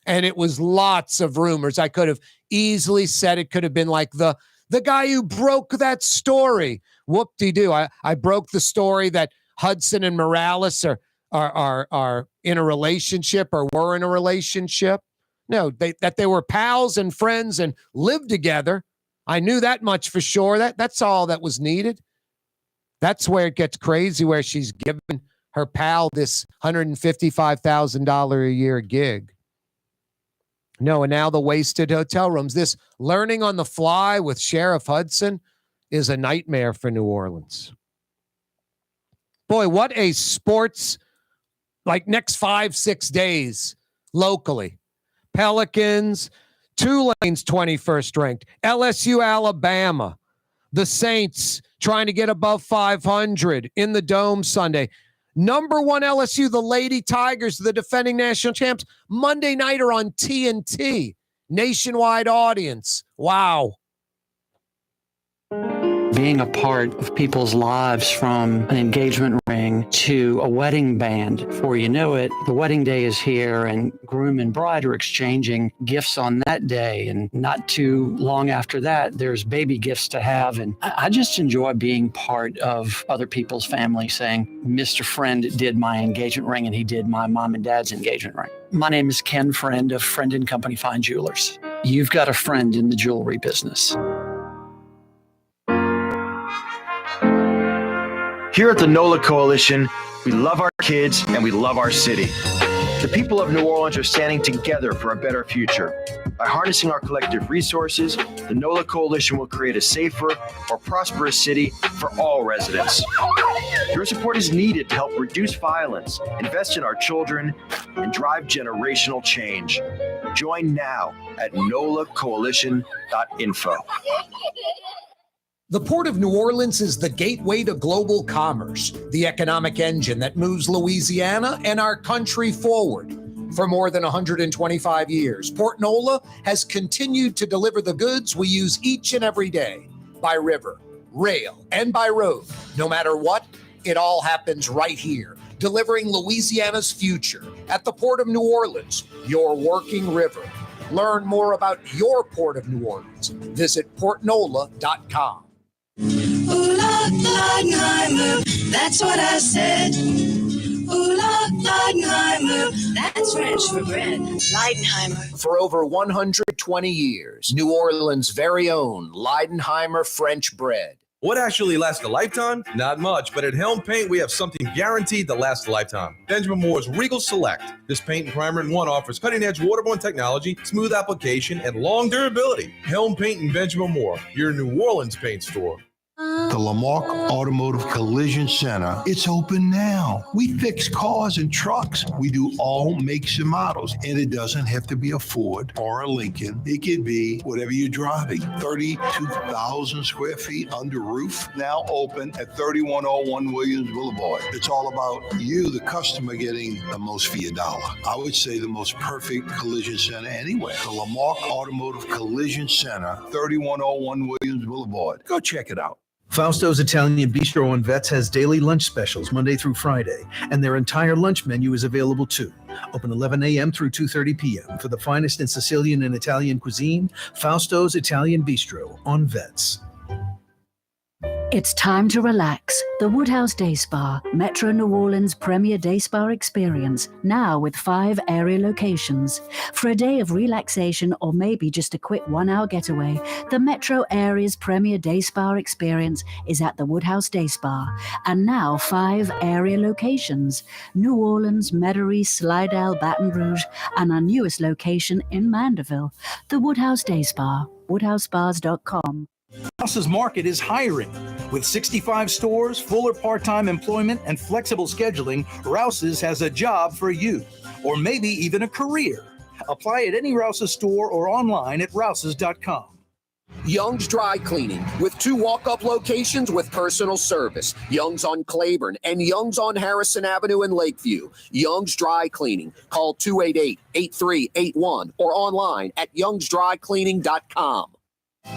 And it was lots of rumors. I could have easily said it could have been like the guy who broke that story. Whoop-de-doo. I broke the story that Hudson and Morales are in a relationship or were in a relationship. No, that they were pals and friends and lived together. I knew that much for sure. That's all that was needed. That's where it gets crazy, where she's given her pal this $155,000 a year gig. No, and now the wasted hotel rooms. This learning on the fly with Sheriff Hudson is a nightmare for New Orleans. Boy, what a sports, like next 5-6 days locally. Pelicans, Tulane's 21st ranked. LSU, Alabama. The Saints trying to get above 500 in the Dome Sunday. Number 1 LSU, the Lady Tigers, the defending national champs, Monday nighter on TNT. Nationwide audience. Wow. Being a part of people's lives, from an engagement ring to a wedding band. Before you know it, the wedding day is here and groom and bride are exchanging gifts on that day. And not too long after that, there's baby gifts to have. And I just enjoy being part of other people's family, saying, Mr. Friend did my engagement ring and he did my mom and dad's engagement ring. My name is Ken Friend of Friend & Company Fine Jewelers. You've got a friend in the jewelry business. Here at the NOLA Coalition, we love our kids and we love our city. The people of New Orleans are standing together for a better future. By harnessing our collective resources, the NOLA Coalition will create a safer, more prosperous city for all residents. Your support is needed to help reduce violence, invest in our children, and drive generational change. Join now at nolacoalition.info. The Port of New Orleans is the gateway to global commerce, the economic engine that moves Louisiana and our country forward. For more than 125 years, Port Nola has continued to deliver the goods we use each and every day, by river, rail, and by road. No matter what, it all happens right here, delivering Louisiana's future at the Port of New Orleans, your working river. Learn more about your Port of New Orleans. Visit portnola.com. Ooh, Leidenheimer, that's what I said. Ooh, Leidenheimer, that's French for bread. Leidenheimer. For over 120 years, New Orleans' very own Leidenheimer French bread. What actually lasts a lifetime? Not much, but at Helm Paint, we have something guaranteed to last a lifetime. Benjamin Moore's Regal Select. This paint and primer in one offers cutting-edge waterborne technology, smooth application, and long durability. Helm Paint and Benjamin Moore, your New Orleans paint store. The The Lamarck Automotive Collision Center, it's open now. We fix cars and trucks. We do all makes and models, and it doesn't have to be a Ford or a Lincoln. It could be whatever you're driving. 32,000 square feet under roof, now open at 3101 Williams Boulevard. It's all about you, the customer, getting the most for your dollar. I would say the most perfect collision center anywhere. The Lamarck Automotive Collision Center, 3101 Williams Boulevard. Go check it out. Fausto's Italian Bistro on Vets has daily lunch specials Monday through Friday, and their entire lunch menu is available too. Open 11 a.m. through 2:30 p.m. For the finest in Sicilian and Italian cuisine, Fausto's Italian Bistro on Vets. It's time to relax. The Woodhouse Day Spa, Metro New Orleans' premier day spa experience, now with 5 area locations. For a day of relaxation or maybe just a quick 1-hour getaway, the Metro area's premier day spa experience is at the Woodhouse Day Spa. And now 5 area locations: New Orleans, Metairie, Slidell, Baton Rouge, and our newest location in Mandeville. The Woodhouse Day Spa, woodhousespas.com. Rouse's Market is hiring. With 65 stores, full or part-time employment, and flexible scheduling, Rouse's has a job for you, or maybe even a career. Apply at any Rouse's store or online at rouses.com. Young's Dry Cleaning, with 2 walk-up locations with personal service. Young's on Claiborne and Young's on Harrison Avenue in Lakeview. Young's Dry Cleaning. Call 288-8381 or online at youngsdrycleaning.com.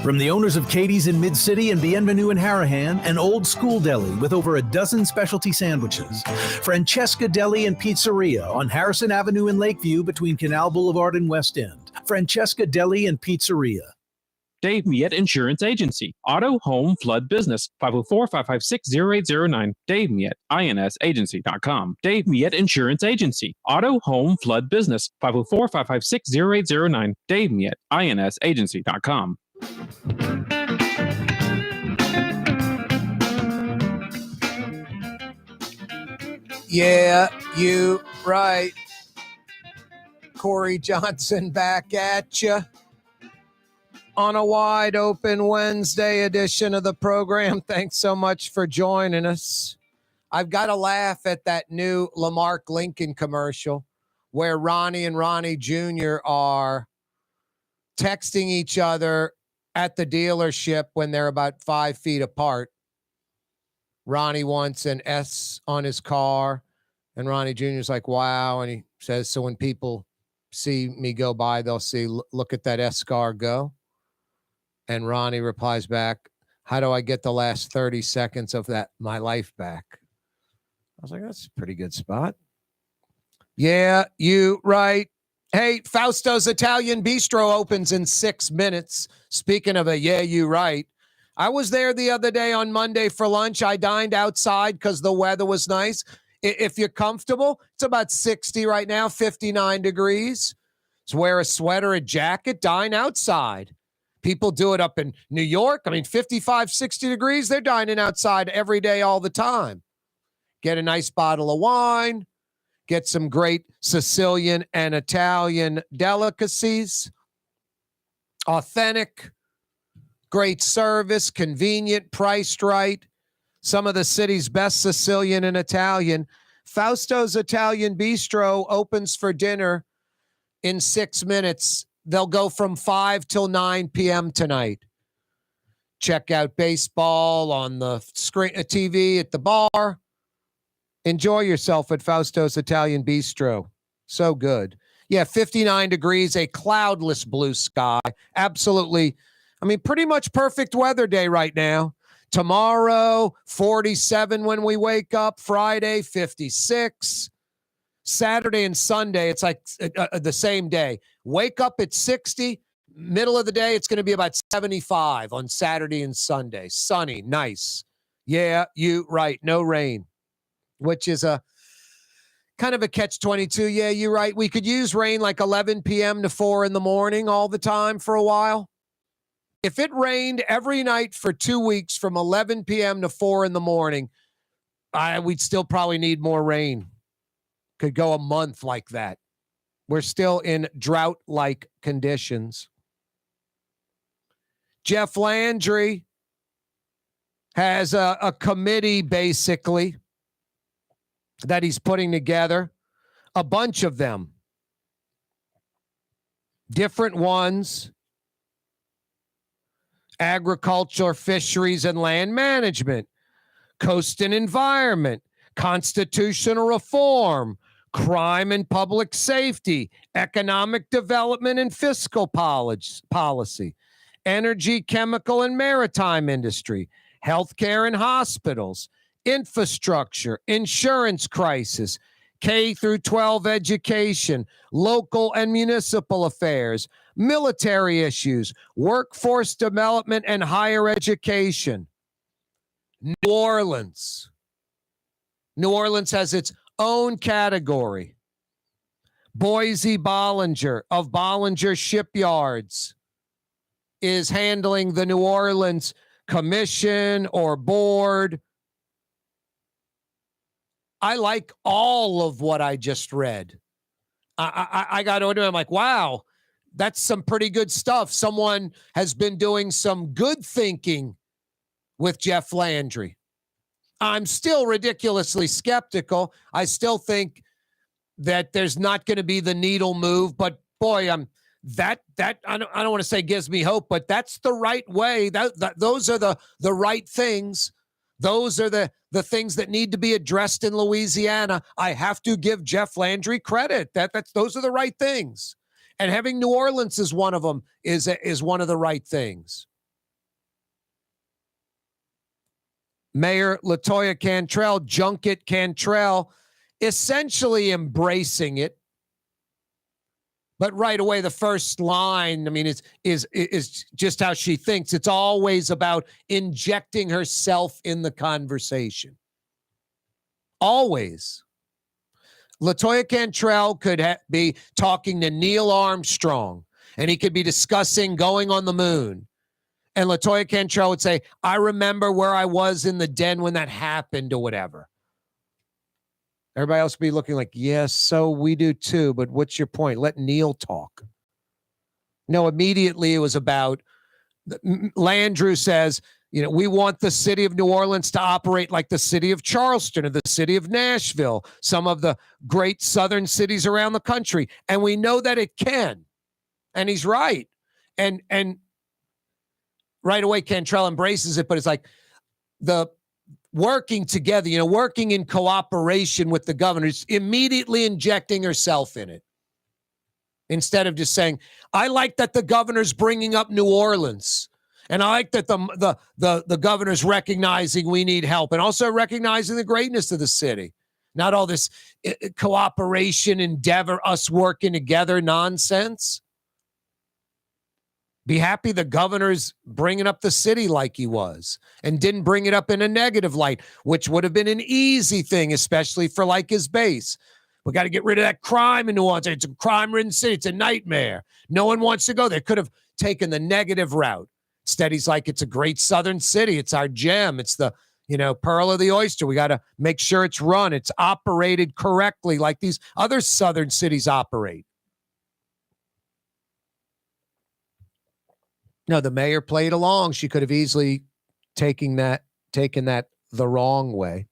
From the owners of Katie's in Mid-City and Bienvenue in Harahan, an old school deli with over a dozen specialty sandwiches. Francesca Deli and Pizzeria on Harrison Avenue in Lakeview between Canal Boulevard and West End. Francesca Deli and Pizzeria. Dave Miette Insurance Agency. Auto, home, flood, business. 504-556-0809. Dave Miette, insagency.com. Dave Miette Insurance Agency. Auto, home, flood, business. 504-556-0809. Dave Miette, insagency.com. Yeah, you right. Corey Johnson back at you on a wide open Wednesday edition of the program. Thanks so much for joining us. I've got to laugh at that new Lamarck Lincoln commercial where Ronnie and Ronnie Jr. are texting each other at the dealership when they're about 5 feet apart. Ronnie wants an S on his car, and Ronnie Jr.'s like, wow. And he says, so when people see me go by, they'll see, look at that S car go. And Ronnie replies back, how do I get the last 30 seconds of my life back? I was like, that's a pretty good spot. Yeah, you right. Hey, Fausto's Italian Bistro opens in 6 minutes. Speaking of you right. I was there the other day on Monday for lunch. I dined outside because the weather was nice. If you're comfortable, it's about 60 right now, 59 degrees. So wear a sweater, a jacket, dine outside. People do it up in New York. 55, 60 degrees. They're dining outside every day, all the time. Get a nice bottle of wine. Get some great Sicilian and Italian delicacies. Authentic, great service, convenient, priced right. Some of the city's best Sicilian and Italian. Fausto's Italian Bistro opens for dinner in 6 minutes. They'll go from 5 till 9 p.m. tonight. Check out baseball on the screen, TV at the bar. Enjoy yourself at Fausto's Italian Bistro. So good. Yeah, 59 degrees, a cloudless blue sky. Absolutely. Pretty much perfect weather day right now. Tomorrow, 47 when we wake up. Friday, 56. Saturday and Sunday, it's like the same day. Wake up at 60. Middle of the day, it's going to be about 75 on Saturday and Sunday. Sunny, nice. Yeah, you right. No rain, which is a kind of a catch-22. Yeah, you're right. We could use rain like 11 p.m. to 4 in the morning all the time for a while. If it rained every night for 2 weeks from 11 p.m. to 4 in the morning, we'd still probably need more rain. Could go a month like that. We're still in drought-like conditions. Jeff Landry has a committee basically that he's putting together, a bunch of them, different ones: agriculture, fisheries, and land management, coast and environment, constitutional reform, crime and public safety, economic development and fiscal policy, energy, chemical, and maritime industry, healthcare and hospitals, infrastructure, insurance crisis, K through 12 education, local and municipal affairs, military issues, workforce development, and higher education. New Orleans. New Orleans has its own category. Boise Bollinger of Bollinger Shipyards is handling the New Orleans commission or board. I like all of what I just read. I got into it. I'm like, wow, that's some pretty good stuff. Someone has been doing some good thinking with Jeff Landry. I'm still ridiculously skeptical. I still think that there's not going to be the needle move, but boy, I don't want to say gives me hope, but that's the right way. Those are the right things. Those are the things that need to be addressed in Louisiana. I have to give Jeff Landry credit. Those are the right things. And having New Orleans as one of them is one of the right things. Mayor LaToya Cantrell, Junket Cantrell, essentially embracing it. But right away, the first line, I mean, is just how she thinks. It's always about injecting herself in the conversation. Always. LaToya Cantrell could be talking to Neil Armstrong, and he could be discussing going on the moon. And LaToya Cantrell would say, I remember where I was in the den when that happened or whatever. Everybody else would be looking like, yes, so we do too, but what's your point? Let Neil talk. No, immediately it was about, Landry says, we want the city of New Orleans to operate like the city of Charleston or the city of Nashville, some of the great southern cities around the country. And we know that it can. And he's right. And right away, Cantrell embraces it, but it's like the working together, working in cooperation with the governors, immediately injecting herself in it. Instead of just saying, I like that the governor's bringing up New Orleans. And I like that the governor's recognizing we need help and also recognizing the greatness of the city. Not all this cooperation, endeavor, us working together nonsense. Be happy the governor's bringing up the city like he was and didn't bring it up in a negative light, which would have been an easy thing, especially for like his base. We got to get rid of that crime in New Orleans. It's a crime-ridden city. It's a nightmare. No one wants to go there. Could have taken the negative route. Instead, he's like, it's a great southern city. It's our gem. It's the, pearl of the oyster. We got to make sure it's run. It's operated correctly like these other southern cities operate. No, the mayor played along. She could have easily taken that the wrong way.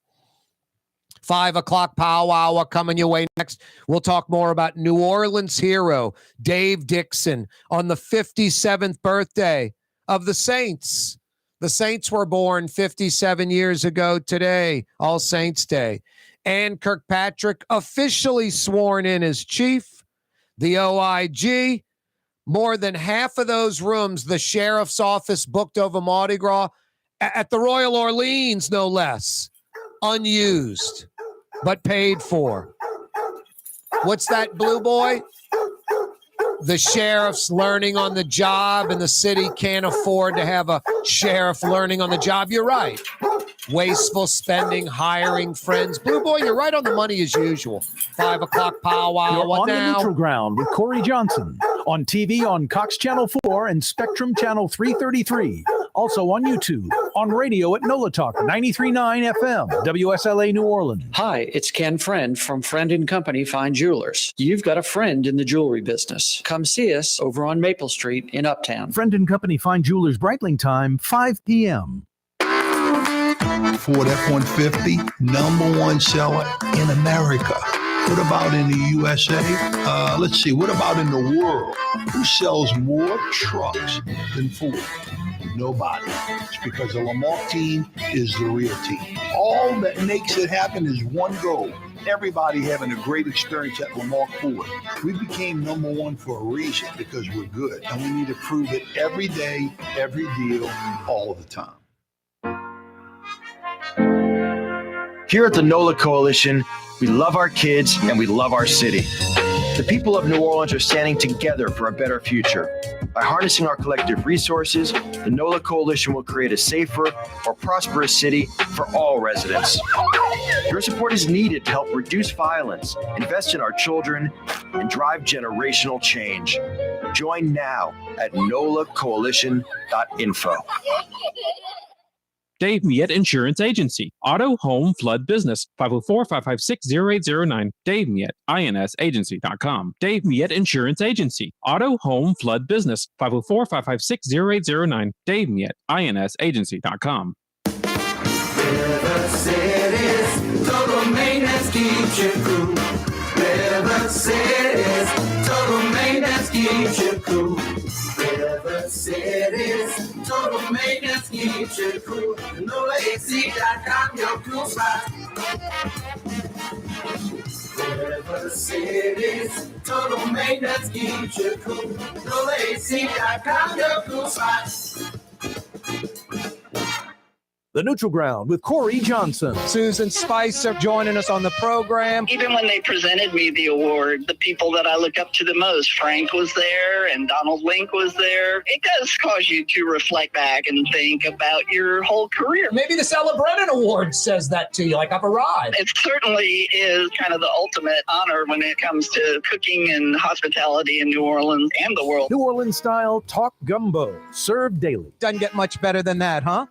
5 o'clock powwow coming your way next. We'll talk more about New Orleans hero Dave Dixon on the 57th birthday of the Saints. The Saints were born 57 years ago today, All Saints Day. And Kirkpatrick officially sworn in as chief. The OIG, more than half of those rooms the sheriff's office booked over Mardi Gras at the Royal Orleans, no less, unused, but paid for. What's that, Blue Boy? The sheriff's learning on the job and the city can't afford to have a sheriff learning on the job. You're right. Wasteful spending, hiring friends. Blue Boy, you're right on the money as usual. 5 o'clock powwow. You're what on now? The Neutral Ground with Corey Johnson. On TV on Cox Channel 4 and Spectrum Channel 333. Also on YouTube. On radio at NOLA Talk 93.9 FM. WSLA New Orleans. Hi, it's Ken Friend from Friend & Company Fine Jewelers. You've got a friend in the jewelry business. Come see us over on Maple Street in Uptown. Friend & Company Fine Jewelers Breitling time, 5 p.m. Ford F-150, number one seller in America. What about in the USA? Let's see, what about in the world? Who sells more trucks than Ford? Nobody. It's because the Lamar team is the real team. All that makes it happen is one goal. Everybody having a great experience at Lamar Ford. We became number one for a reason, because we're good. And we need to prove it every day, every deal, all the time. Here at the NOLA Coalition, we love our kids and we love our city. The people of New Orleans are standing together for a better future. By harnessing our collective resources, the NOLA Coalition will create a safer, more prosperous city for all residents. Your support is needed to help reduce violence, invest in our children, and drive generational change. Join now at nolacoalition.info. Dave Miette Insurance Agency. Auto, home, flood, business. 504-556-0809. Dave Miette, insagency.com. Dave Miette Insurance Agency. Auto, home, flood, business. 504-556-0809. Dave Miette, insagency.com. River City's total maintenance keeps you cool. River City's total maintenance keeps you cool. River City's total maintenance keeps you cool. NOLAAC.com, your cool spot. River City's total maintenance keeps you cool. NOLAAC.com, your cool spot. The Neutral Ground with Corey Johnson. Susan Spicer joining us on the program. Even when they presented me the award, the people that I look up to the most, Frank was there and Donald Link was there. It does cause you to reflect back and think about your whole career. Maybe the Stella Brennan Award says that to you, like I've arrived. It certainly is kind of the ultimate honor when it comes to cooking and hospitality in New Orleans and the world. New Orleans style talk gumbo, served daily. Doesn't get much better than that, huh?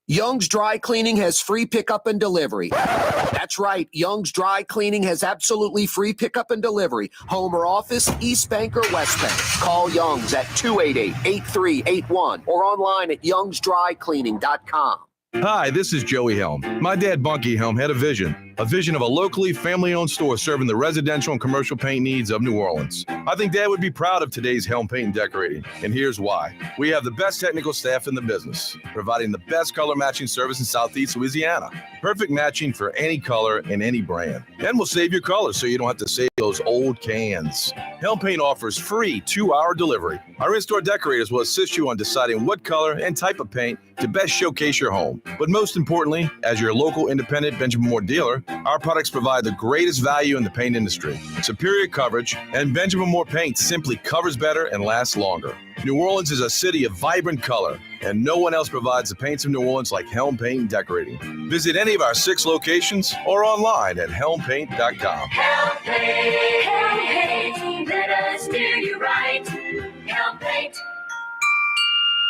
Young's Dry Cleaning has free pickup and delivery. That's right. Young's Dry Cleaning has absolutely free pickup and delivery. Home or office, East Bank or West Bank. Call Young's at 288-8381 or online at youngsdrycleaning.com. Hi, this is Joey Helm. My dad, Bunky Helm, had a vision of a locally family-owned store serving the residential and commercial paint needs of New Orleans. I think Dad would be proud of today's Helm Paint and Decorating, and here's why. We have the best technical staff in the business, providing the best color matching service in Southeast Louisiana. Perfect matching for any color and any brand. And we'll save your colors so you don't have to save those old cans. Helm Paint offers free 2-hour delivery. Our in-store decorators will assist you on deciding what color and type of paint to best showcase your home. But most importantly, as your local independent Benjamin Moore dealer, our products provide the greatest value in the paint industry. Superior coverage, and Benjamin Moore paint simply covers better and lasts longer. New Orleans is a city of vibrant color, and no one else provides the paints of New Orleans like Helm Paint and Decorating. Visit any of our 6 locations or online at helmpaint.com. Helm Paint, Helm Paint, let us steer you right. Helm Paint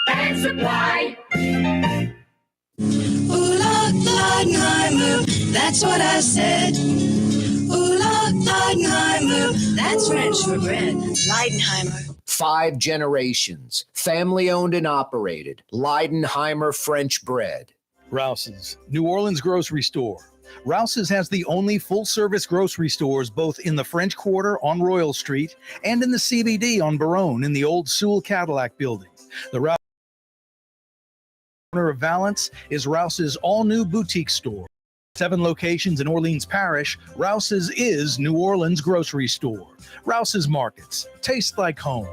and Supply. Ooh, Leidenheimer, that's what I said. Ooh, Leidenheimer, that's French for bread. Leidenheimer. 5 generations, family-owned and operated. Leidenheimer French bread. Rouse's, New Orleans grocery store. Rouse's has the only full-service grocery stores both in the French Quarter on Royal Street and in the CBD on Baronne in the old Sewell Cadillac building. The Rouse owner of Valence is Rouse's all-new boutique store. 7 locations in Orleans Parish, Rouse's is New Orleans grocery store. Rouse's Markets, taste like home.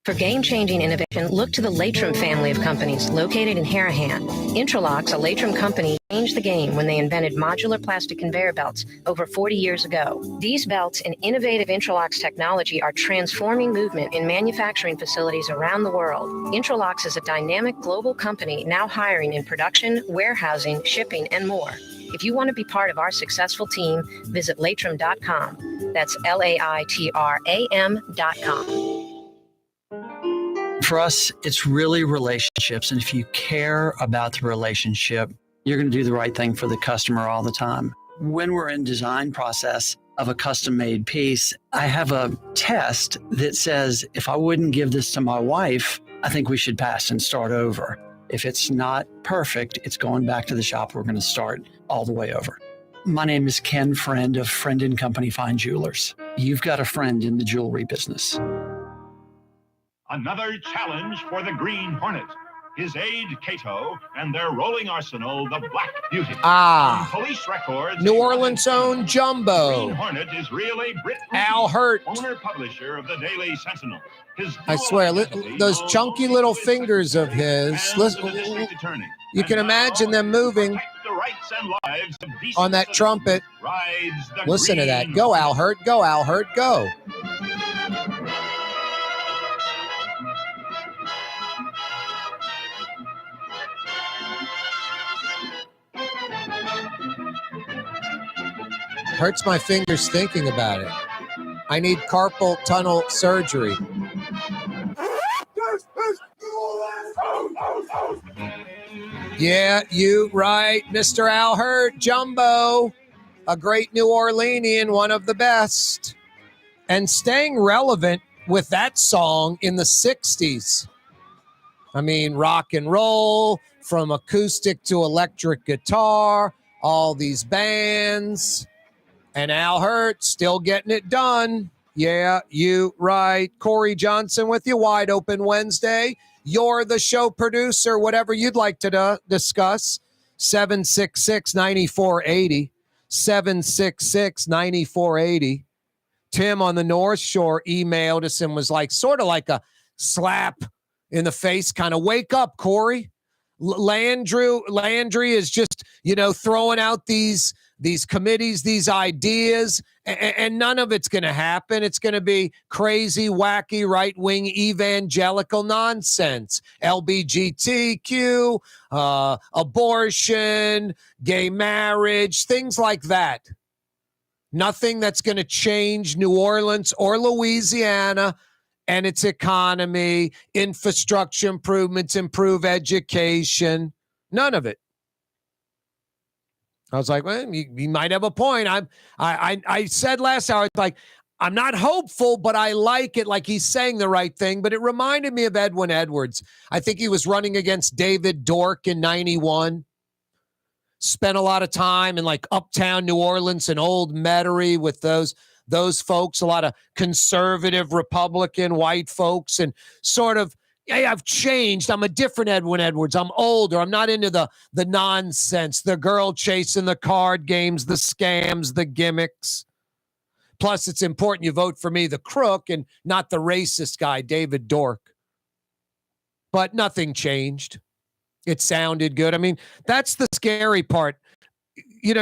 For game-changing innovation, look to the Latrim family of companies located in Harahan. Intralocks, a Latrim company, changed the game when they invented modular plastic conveyor belts over 40 years ago. These belts and innovative Intralocks technology are transforming movement in manufacturing facilities around the world. Intralocks is a dynamic global company now hiring in production, warehousing, shipping, and more. If you want to be part of our successful team, visit latrim.com. That's LAITRAM.com. For us, it's really relationships. And if you care about the relationship, you're going to do the right thing for the customer all the time. When we're in design process of a custom made piece, I have a test that says, if I wouldn't give this to my wife, I think we should pass and start over. If it's not perfect, it's going back to the shop. We're going to start all the way over. My name is Ken Friend of Friend & Company Fine Jewelers. You've got a friend in the jewelry business. Another challenge for the Green Hornet. His aide, Cato, and their rolling arsenal, the Black Beauty. Ah. On police records, New Orleans' own Jumbo. Green Hornet is really Britt Al Hurt. Owner-publisher of the Daily Sentinel. I swear, those chunky little fingers of his, listen, you can imagine them moving on that trumpet. Listen to that. Go, Al Hurt. Go, Al Hurt. Go. Hurts my fingers thinking about it. I need carpal tunnel surgery. Yeah, you right, Mr. Al Hurt, Jumbo, a great New Orleanian, one of the best, and staying relevant with that song in the 60s. I mean, rock and roll, from acoustic to electric guitar, all these bands. And Al Hurt still getting it done. Yeah, you right. Corey Johnson with you. Wide Open Wednesday. You're the show producer. Whatever you'd like to discuss. 766-9480. 766-9480. Tim on the North Shore emailed us and was like, sort of like a slap in the face, kind of wake up, Corey. Landry is just, throwing out these committees, these ideas, and none of it's going to happen. It's going to be crazy, wacky, right-wing evangelical nonsense. LGBTQ, abortion, gay marriage, things like that. Nothing that's going to change New Orleans or Louisiana and its economy, infrastructure improvements, improve education. None of it. I was like, well, you might have a point. I said last hour, like, I'm not hopeful, but I like it. Like he's saying the right thing. But it reminded me of Edwin Edwards. I think he was running against David Dork in 91. Spent a lot of time in like uptown New Orleans and Old Metairie with those folks, a lot of conservative Republican white folks, and sort of, hey, I've changed. I'm a different Edwin Edwards. I'm older. I'm not into the nonsense, the girl chasing, the card games, the scams, the gimmicks. Plus, it's important you vote for me, the crook, and not the racist guy, David Dork. But nothing changed. It sounded good. I mean, that's the scary part.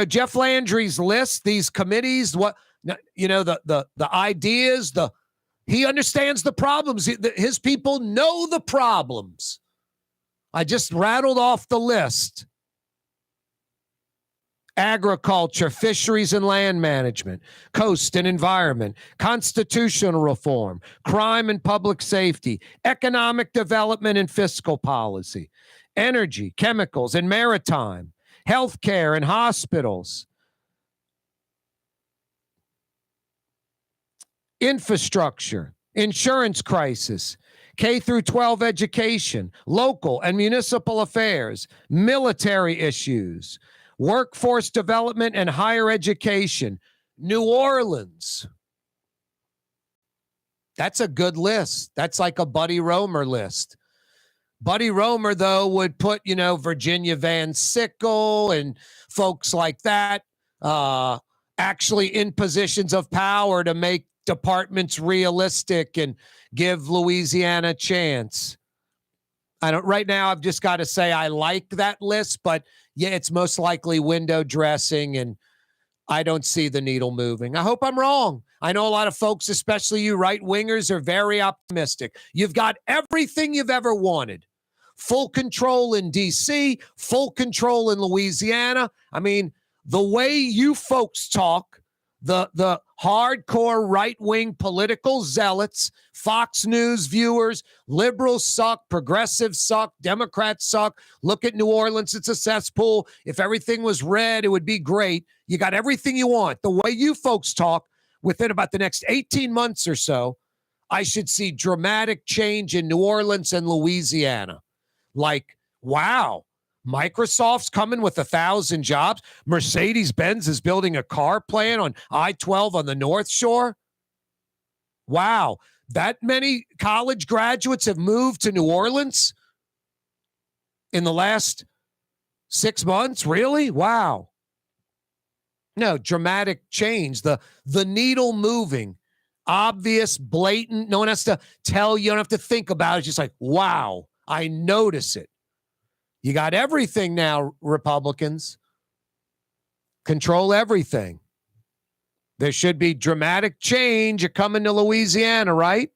Jeff Landry's list, these committees, the ideas, he understands the problems. His people know the problems. I just rattled off the list. Agriculture, fisheries and land management, coast and environment, constitutional reform, crime and public safety, economic development and fiscal policy, energy, chemicals and maritime, healthcare and hospitals, infrastructure, insurance crisis, K through 12 education, local and municipal affairs, military issues, workforce development and higher education. New Orleans. That's a good list. That's like a Buddy Roemer list. Buddy Roemer, though, would put, Virginia Van Sickle and folks like that actually in positions of power to make departments realistic and give Louisiana a chance. Right now, I've just got to say I like that list, but yeah, it's most likely window dressing, and I don't see the needle moving. I hope I'm wrong. I know a lot of folks, especially you right-wingers, are very optimistic. You've got everything you've ever wanted. Full control in D.C., full control in Louisiana. I mean, the way you folks talk, the hardcore right-wing political zealots, Fox News viewers, liberals suck, progressives suck, Democrats suck. Look at New Orleans, it's a cesspool. If everything was red, it would be great. You got everything you want. The way you folks talk, within about the next 18 months or so, I should see dramatic change in New Orleans and Louisiana. Like Wow. Microsoft's coming with 1,000 jobs. Mercedes-Benz is building a car plant on I-12 on the North Shore. Wow. That many college graduates have moved to New Orleans in the last 6 months? Really? Wow. No, dramatic change. The needle moving. Obvious, blatant. No one has to tell you. You don't have to think about it. It's just like, wow, I notice it. You got everything now, Republicans. Control everything. There should be dramatic change. You're coming to Louisiana, right?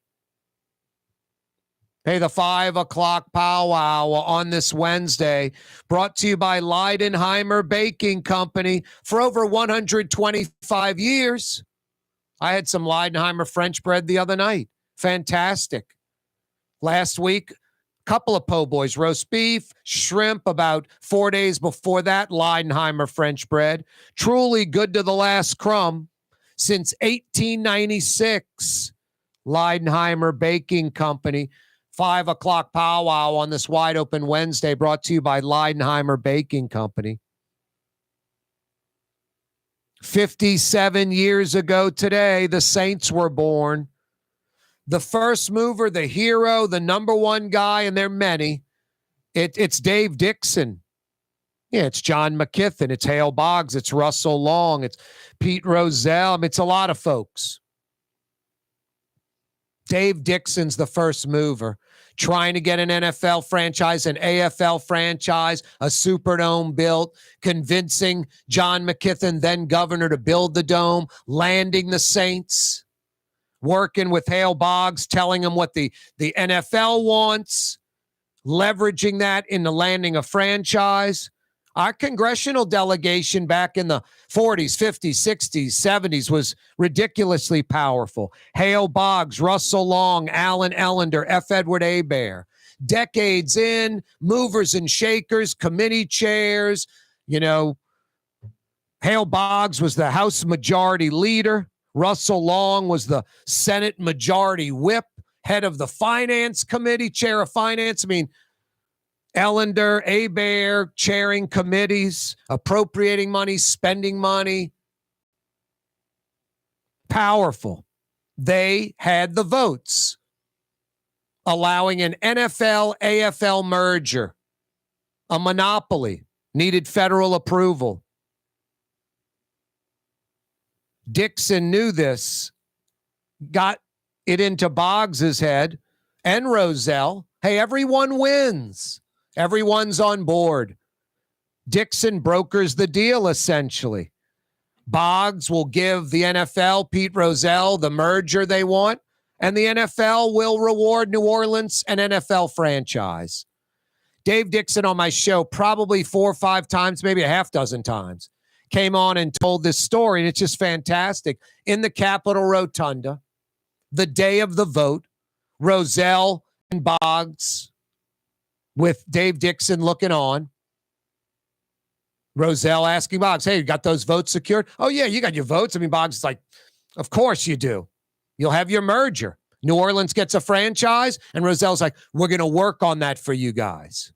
Hey, the 5 o'clock powwow on this Wednesday, brought to you by Leidenheimer Baking Company for over 125 years. I had some Leidenheimer French bread the other night. Fantastic. Last week, couple of po' boys, roast beef, shrimp. About 4 days before that, Leidenheimer French bread. Truly good to the last crumb. Since 1896, Leidenheimer Baking Company. 5 o'clock powwow on this wide open Wednesday, brought to you by Leidenheimer Baking Company. 57 years ago today, the Saints were born. The first mover, the hero, the number one guy, and there are many. It's Dave Dixon. Yeah, it's John McKithen. It's Hale Boggs. It's Russell Long. It's Pete Rozelle. I mean, it's a lot of folks. Dave Dixon's the first mover, trying to get an NFL franchise, an AFL franchise, a Superdome built, convincing John McKithen, then governor, to build the dome, landing the Saints, working with Hale Boggs, telling him what the NFL wants, leveraging that in the landing of franchise. Our congressional delegation back in the 40s, 50s, 60s, 70s was ridiculously powerful. Hale Boggs, Russell Long, Alan Ellender, F. Edward Hebert. Decades in, movers and shakers, committee chairs. You know, Hale Boggs was the House Majority Leader. Russell Long was the Senate Majority Whip, head of the Finance Committee, chair of Finance. I mean, Ellender, Hebert, chairing committees, appropriating money, spending money. Powerful. They had the votes, allowing an NFL-AFL merger. A monopoly. Needed federal approval. Dixon knew this, got it into Boggs's head and Rozelle. Hey, everyone wins. Everyone's on board. Dixon brokers the deal, essentially. Boggs will give the NFL, Pete Rozelle, the merger they want, and the NFL will reward New Orleans an NFL franchise. Dave Dixon on my show probably 4 or 5 times, maybe a half dozen times, came on and told this story, and it's just fantastic. In the Capitol Rotunda, the day of the vote, Rozelle and Boggs, with Dave Dixon looking on. Rozelle asking Boggs, hey, you got those votes secured? Oh, yeah, you got your votes. I mean, Boggs is like, of course you do. You'll have your merger. New Orleans gets a franchise, and Rozelle's like, we're going to work on that for you guys.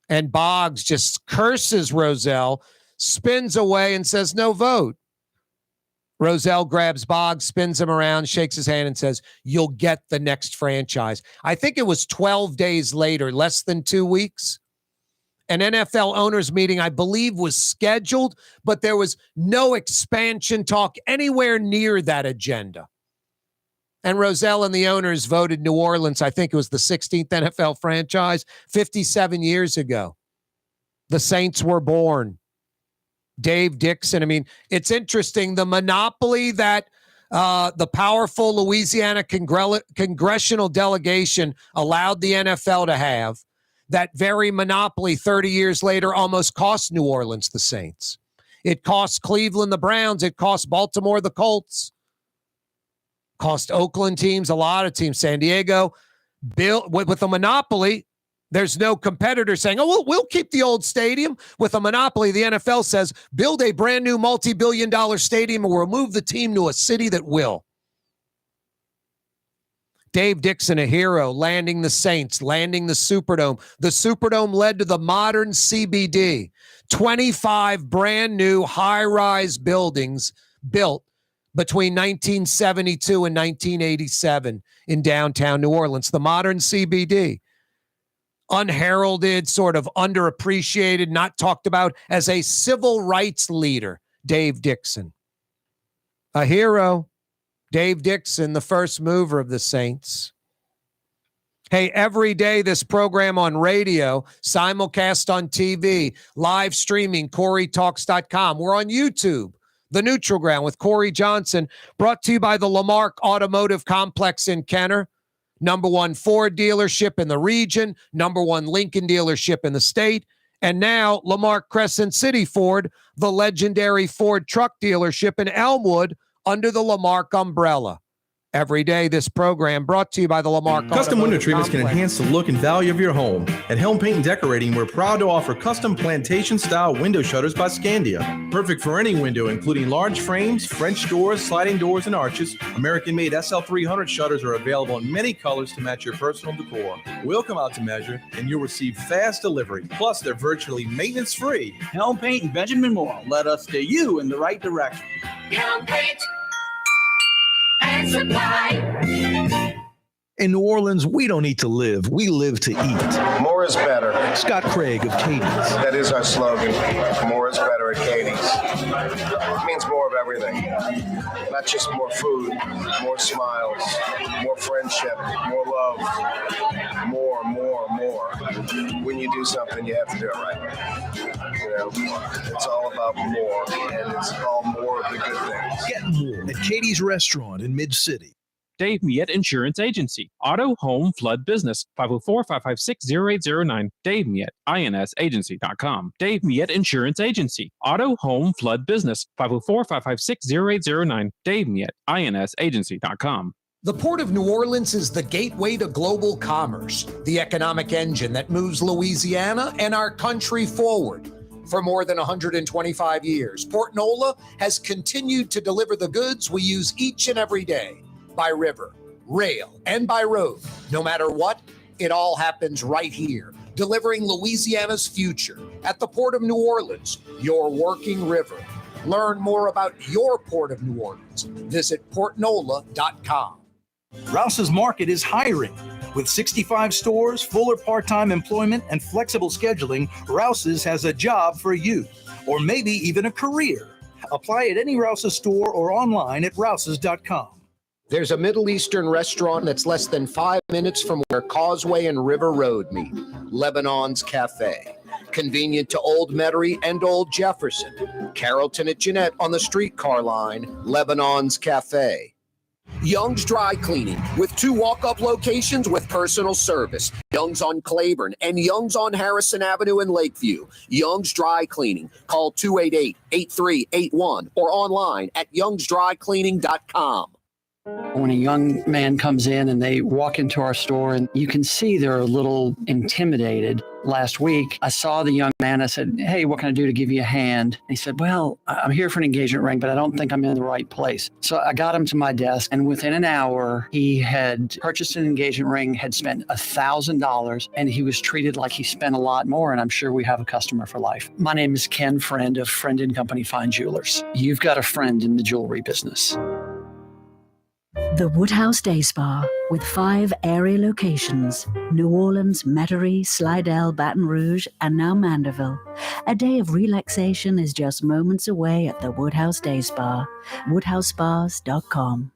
And Boggs just curses Rozelle, spins away, and says, no vote. Rozelle grabs Boggs, spins him around, shakes his hand, and says, you'll get the next franchise. I think it was 12 days later, less than 2 weeks. An NFL owners meeting, I believe, was scheduled, but there was no expansion talk anywhere near that agenda. And Rozelle and the owners voted New Orleans, I think it was the 16th NFL franchise, 57 years ago. The Saints were born. Dave Dixon. I mean, it's interesting. The monopoly that the powerful Louisiana congressional delegation allowed the NFL to have, that very monopoly 30 years later almost cost New Orleans the Saints. It cost Cleveland the Browns. It cost Baltimore the Colts. Cost Oakland teams, a lot of teams, San Diego. With a monopoly, there's no competitor saying, oh, we'll keep the old stadium. With a monopoly, the NFL says, build a brand new multi-billion-dollar stadium and we'll move the team to a city that will. Dave Dixon, a hero, landing the Saints, landing the Superdome. The Superdome led to the modern CBD. 25 brand new high-rise buildings built between 1972 and 1987 in downtown New Orleans. The modern CBD. Unheralded, sort of underappreciated, not talked about as a civil rights leader, Dave Dixon. A hero. Dave Dixon, the first mover of the Saints. Hey, every day this program on radio, simulcast on TV, live streaming, KareTalks.com. We're on YouTube, The Neutral Ground with Corey Johnson, brought to you by the Lamarck Automotive Complex in Kenner. #1 Ford dealership in the region, #1 Lincoln dealership in the state, and now Lamarck Crescent City Ford, the legendary Ford truck dealership in Elmwood, under the Lamarck umbrella. Every day, this program brought to you by the Lamarck Custom window Automotive treatments can Complex. enhance the look and value of your home. At Helm Paint and Decorating, we're proud to offer custom plantation-style window shutters by Scandia. Perfect for any window, including large frames, French doors, sliding doors, and arches. American-made SL300 shutters are available in many colors to match your personal decor. We'll come out to measure, and you'll receive fast delivery. Plus, they're virtually maintenance-free. Helm Paint and Benjamin Moore. Let us steer you in the right direction. Helm Paint and Supply. In New Orleans, we don't eat to live. We live to eat. More is better. Scott Craig of Katie's. That is our slogan. More is better at Katie's. It means more of everything. Not just more food, more smiles, more friendship, more love. More. When you do something, you have to do it right. You know, it's all about more, and it's all more of the good things. Get more at Katie's Restaurant in Mid-City. Dave Miette Insurance Agency. Auto, home, flood, business. 504-556-0809. Dave Miette, INSagency.com. Dave Miette Insurance Agency. Auto, home, flood, business. 504-556-0809. Dave Miette, INSagency.com. The Port of New Orleans is the gateway to global commerce, the economic engine that moves Louisiana and our country forward. For more than 125 years, Port Nola has continued to deliver the goods we use each and every day, by river, rail, and by road. No matter what, it all happens right here, delivering Louisiana's future at the Port of New Orleans, your working river. Learn more about your Port of New Orleans. Visit portnola.com. Rouse's Market is hiring. With 65 stores, full or part-time employment, and flexible scheduling, Rouse's has a job for you, or maybe even a career. Apply at any Rouse's store or online at rouses.com. There's a Middle Eastern restaurant that's less than 5 minutes from where Causeway and River Road meet, Lebanon's Cafe. Convenient to Old Metairie and Old Jefferson. Carrollton at Jeanette on the streetcar line, Lebanon's Cafe. Young's Dry Cleaning, with 2 walk-up locations with personal service. Young's on Claiborne and Young's on Harrison Avenue in Lakeview. Young's Dry Cleaning. Call 288-8381 or online at youngsdrycleaning.com. When a young man comes in and they walk into our store, and you can see they're a little intimidated. Last week, I saw the young man. I said, "Hey, what can I do to give you a hand?" And he said, "Well, I'm here for an engagement ring, but I don't think I'm in the right place." So I got him to my desk, and within an hour, he had purchased an engagement ring, had spent $1,000, and he was treated like he spent a lot more, and I'm sure we have a customer for life. My name is Ken Friend of Friend & Company Fine Jewelers. You've got a friend in the jewelry business. The Woodhouse Day Spa, with 5 area locations: New Orleans, Metairie, Slidell, Baton Rouge, and now Mandeville. A day of relaxation is just moments away at the Woodhouse Day Spa. WoodhouseSpas.com.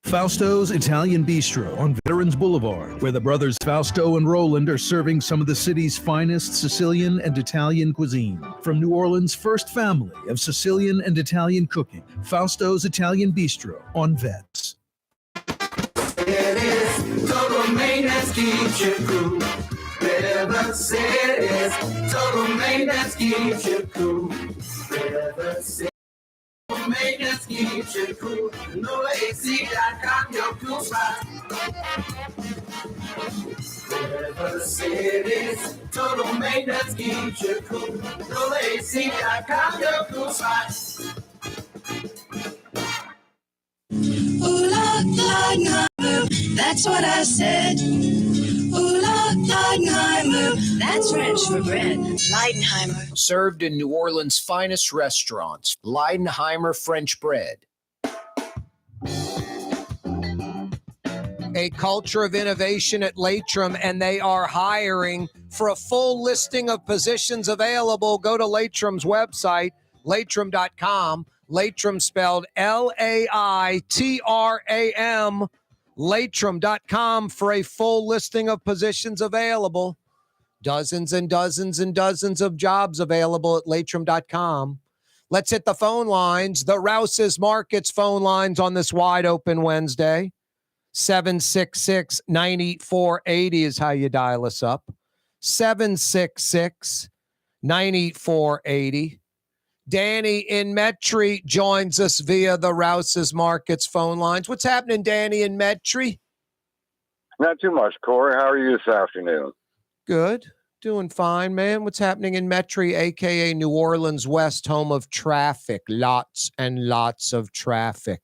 Fausto's Italian Bistro on Veterans Boulevard, where the brothers Fausto and Roland are serving some of the city's finest Sicilian and Italian cuisine. From New Orleans' first family of Sicilian and Italian cooking, Fausto's Italian Bistro on Vets. It is total maintenance keeps you cool. Never said it is total maintenance keeps you cool. Never said total maintenance keeps you cool. NolaAC.com, your cool spot. Never said it's total maintenance keeps you cool. NolaAC.com, your cool spot. Ooh, Lord, That's what I said. Ooh, Leidenheimer. That's French for bread. Leidenheimer. Served in New Orleans' finest restaurants. Leidenheimer French bread. A culture of innovation at Latrim, and they are hiring. For a full listing of positions available, go to Latrim's website, latrim.com. Latrim spelled L-A-I-T-R-A-M. Latrim.com for a full listing of positions available. Dozens and dozens and dozens of jobs available at Latrim.com. Let's hit the phone lines. The Rouse's Markets phone lines on this wide open Wednesday. 766-9480 is how you dial us up. 766-9480. Danny in Metri joins us via the Rouse's Markets phone lines. What's happening, Danny in Metri? Not too much, Corey. How are you this afternoon? Good. Doing fine, man. What's happening in Metri, a.k.a. New Orleans West, home of traffic? Lots and lots of traffic.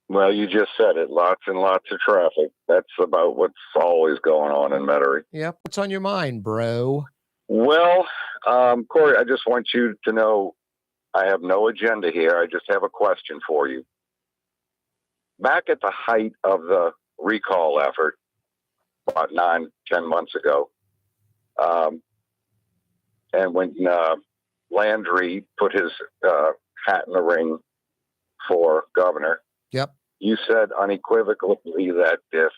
Well, you just said it. Lots and lots of traffic. That's about what's always going on in Metairie. Yep. What's on your mind, bro? Well, Corey, I just want you to know I have no agenda here. I just have a question for you. Back at the height of the recall effort, about 9-10 months ago, and when Landry put his hat in the ring for governor, yep, you said unequivocally that if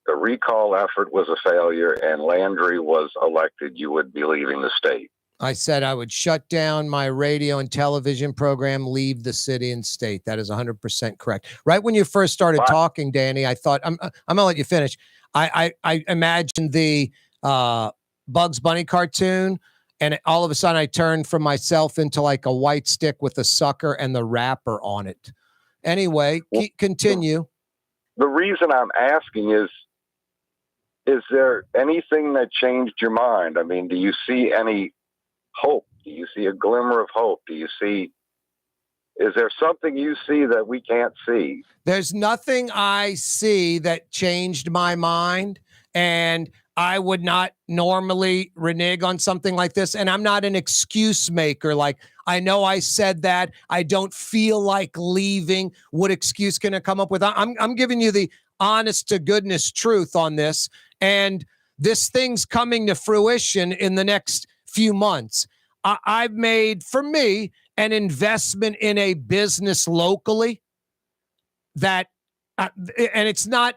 the recall effort was a failure and Landry was elected, you would be leaving the state. I said I would shut down my radio and television program, leave the city and state. That is 100% correct. Right when you first started talking, Danny, I thought, I'm going to let you finish. I imagined the Bugs Bunny cartoon, and all of a sudden I turned from myself into like a white stick with a sucker and the wrapper on it. Anyway, continue. The reason I'm asking is there anything that changed your mind? I mean, do you see any hope? Do you see a glimmer of hope? Is there something you see that we can't see? There's nothing I see that changed my mind, and I would not normally renege on something like this. And I'm not an excuse maker. Like, I know I said that. I don't feel like leaving. What excuse can I come up with? I'm giving you the honest to goodness truth on this. And this thing's coming to fruition in the next few months. I've made, for me, an investment in a business locally that, and it's not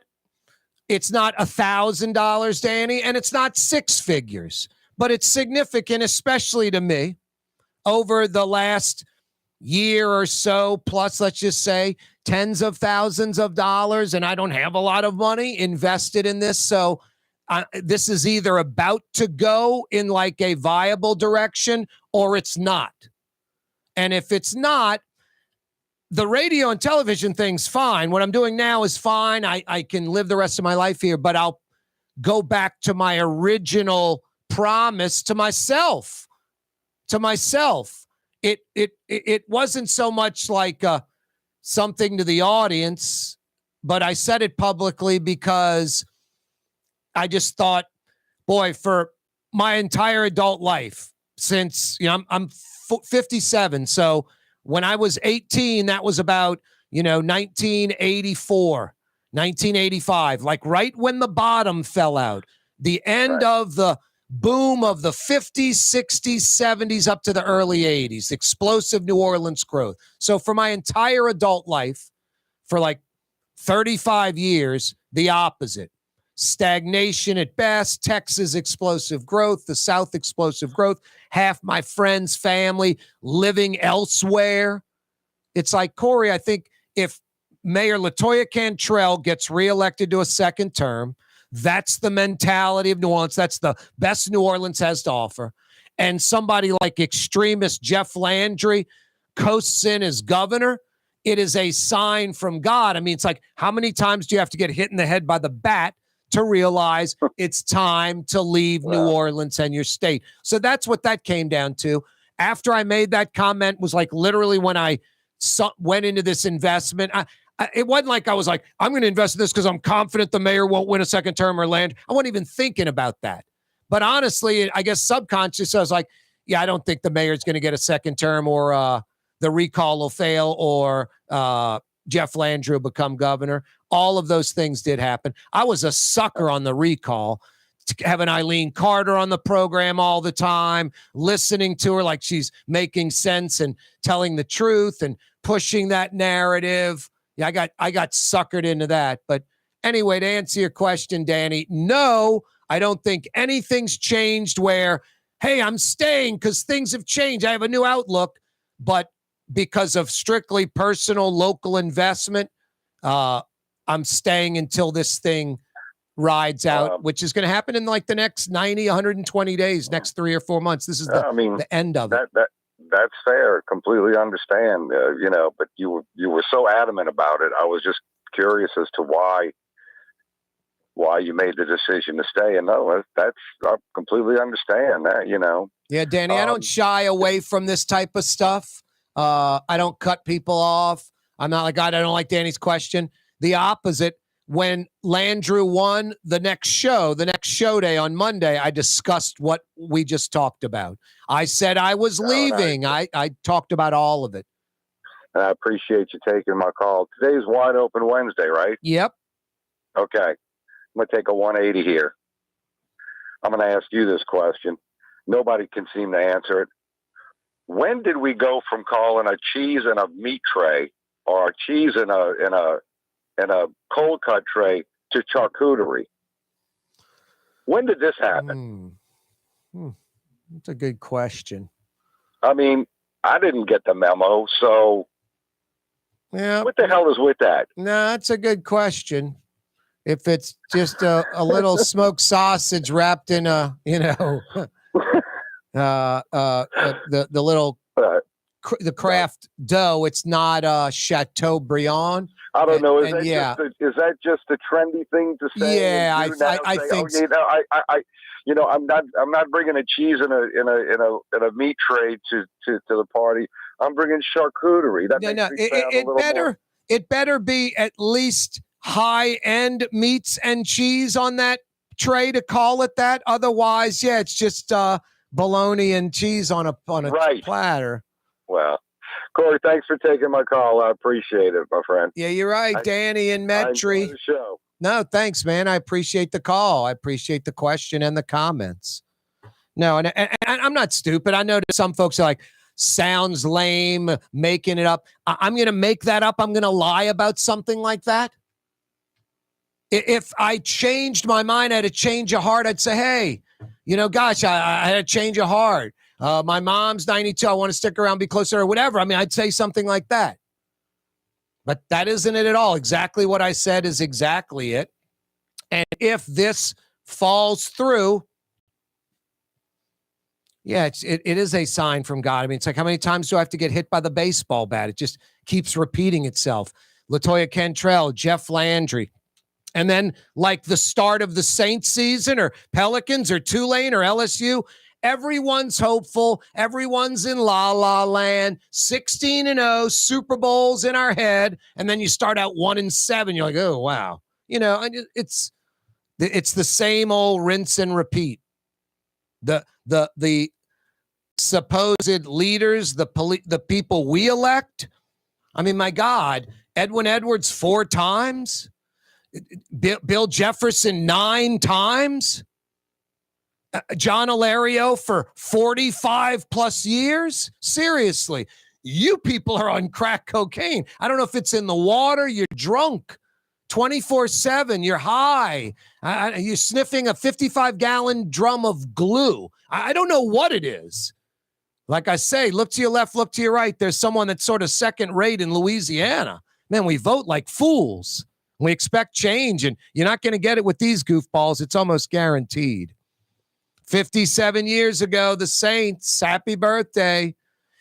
$1,000, Danny, and it's not six figures, but it's significant, especially to me, over the last year or so, plus, let's just say, tens of thousands of dollars, and I don't have a lot of money invested in this. So this is either about to go in like a viable direction or it's not. And if it's not, the radio and television thing's fine. What I'm doing now is fine. I can live the rest of my life here, but I'll go back to my original promise to myself. It wasn't so much like something to the audience, but I said it publicly because I just thought, boy, for my entire adult life, since I'm 57, so when I was 18, that was about 1984, 1985, like right when the bottom fell out, the end of the boom of the 50s, 60s, 70s up to the early 80s, explosive New Orleans growth. So for my entire adult life, for like 35 years, the opposite. Stagnation at best, Texas explosive growth, the South explosive growth, half my friends' family living elsewhere. It's like, Corey, I think if Mayor LaToya Cantrell gets reelected to a second term, that's the mentality of New Orleans. That's the best New Orleans has to offer. And somebody like extremist Jeff Landry coasts in as governor, it is a sign from God. I mean, it's like, how many times do you have to get hit in the head by the bat to realize it's time to leave New Orleans and your state? So that's what that came down to. After I made that comment was like literally when I went into this investment. It wasn't like I was like, I'm going to invest in this because I'm confident the mayor won't win a second term or land. I wasn't even thinking about that. But honestly, I guess subconscious, I was like, yeah, I don't think the mayor's going to get a second term or the recall will fail or Jeff Landry will become governor. All of those things did happen. I was a sucker on the recall, having Eileen Carter on the program all the time, listening to her like she's making sense and telling the truth and pushing that narrative. Yeah, I got suckered into that. But anyway, to answer your question, Danny, no, I don't think anything's changed where, hey, I'm staying because things have changed. I have a new outlook. But because of strictly personal local investment, I'm staying until this thing rides out, which is going to happen in like the next 90, 120 days, next 3 or 4 months. This is the end of it. That's fair. Completely understand, but you were so adamant about it. I was just curious as to why you made the decision to stay. And no, I completely understand that, Yeah, Danny, I don't shy away from this type of stuff. I don't cut people off. I'm not like, God, I don't like Danny's question. The opposite. When Landry won the next show day on Monday, I discussed what we just talked about. I said I was leaving. I talked about all of it. I appreciate you taking my call. Today's Wide Open Wednesday, right? Yep. Okay. I'm going to take a 180 here. I'm going to ask you this question. Nobody can seem to answer it. When did we go from calling a cheese in a meat tray or a cheese in a cold cut tray to charcuterie? When did this happen? That's a good question. I mean, I didn't get the memo, so yeah. What the hell is with that? No, that's a good question. If it's just a little smoked sausage wrapped in a, the little the craft dough, it's not Chateaubriand. I don't know. Is that just a trendy thing to say? Yeah, I think. I'm not bringing a cheese in a meat tray to the party. I'm bringing charcuterie. It better be at least high-end meats and cheese on that tray to call it that. Otherwise, yeah, it's just bologna and cheese on a platter. Well, Corey, thanks for taking my call. I appreciate it, my friend. Yeah, you're right, Danny and Metri. I enjoy the show. No, thanks, man. I appreciate the call. I appreciate the question and the comments. No, and I'm not stupid. I know that some folks are like, sounds lame, making it up. I'm going to make that up. I'm going to lie about something like that. If I changed my mind, I had a change of heart, I'd say, hey, gosh, I had a change of heart. My mom's 92. I want to stick around, be closer, or whatever. I mean, I'd say something like that. But that isn't it at all. Exactly what I said is exactly it. And if this falls through, yeah, it is a sign from God. I mean, it's like, how many times do I have to get hit by the baseball bat? It just keeps repeating itself. LaToya Cantrell, Jeff Landry. And then like the start of the Saints season or Pelicans or Tulane or LSU, everyone's hopeful. Everyone's in la-la land. 16-0, Super Bowls in our head. And then you start out 1-7. You're like, oh, wow. It's the same old rinse and repeat. The supposed leaders, the people we elect. I mean, my God, Edwin Edwards 4 times. Bill Jefferson 9 times. John Alario for 45 plus years? Seriously, you people are on crack cocaine. I don't know if it's in the water, you're drunk 24/7, you're high, you're sniffing a 55-gallon drum of glue. I don't know what it is. Like I say, look to your left, look to your right. There's someone that's sort of second rate in Louisiana. Man, we vote like fools. We expect change, and you're not going to get it with these goofballs. It's almost guaranteed. 57 years ago, the Saints, happy birthday.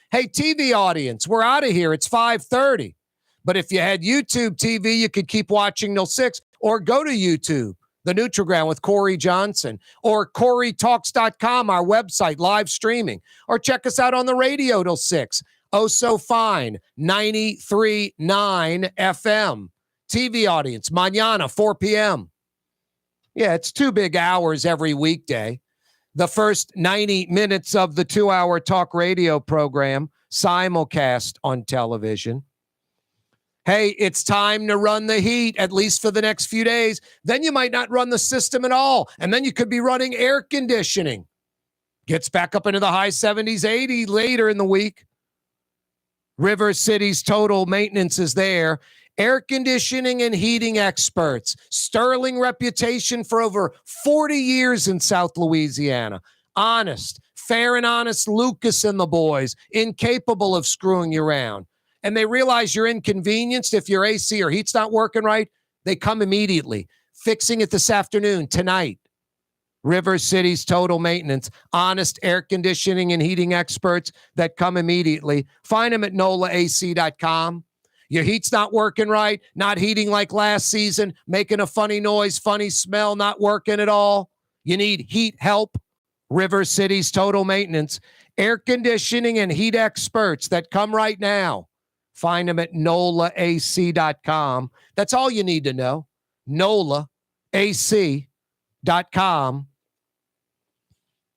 Hey, TV audience, we're out of here. It's 5:30. But if you had YouTube TV, you could keep watching till 6, or go to YouTube, The Neutral Ground with Corey Johnson, or KareTalks.com, our website, live streaming, or check us out on the radio till 6. Oh so fine, 93.9 FM. TV audience, mañana, 4 p.m. Yeah, it's 2 big hours every weekday. The first 90 minutes of the 2-hour talk radio program, simulcast on television. Hey, it's time to run the heat, at least for the next few days. Then you might not run the system at all. And then you could be running air conditioning. Gets back up into the high 70s, 80 later in the week. River City's Total Maintenance is there. Air conditioning and heating experts. Sterling reputation for over 40 years in South Louisiana. Honest, fair and honest Lucas and the boys. Incapable of screwing you around. And they realize you're inconvenienced if your AC or heat's not working right. They come immediately. Fixing it this afternoon, tonight. River City's Total Maintenance. Honest air conditioning and heating experts that come immediately. Find them at NOLAAC.com. Your heat's not working right, not heating like last season, making a funny noise, funny smell, not working at all. You need heat help. River City's Total Maintenance. Air conditioning and heat experts that come right now. Find them at NOLAAC.com. That's all you need to know. NOLAAC.com.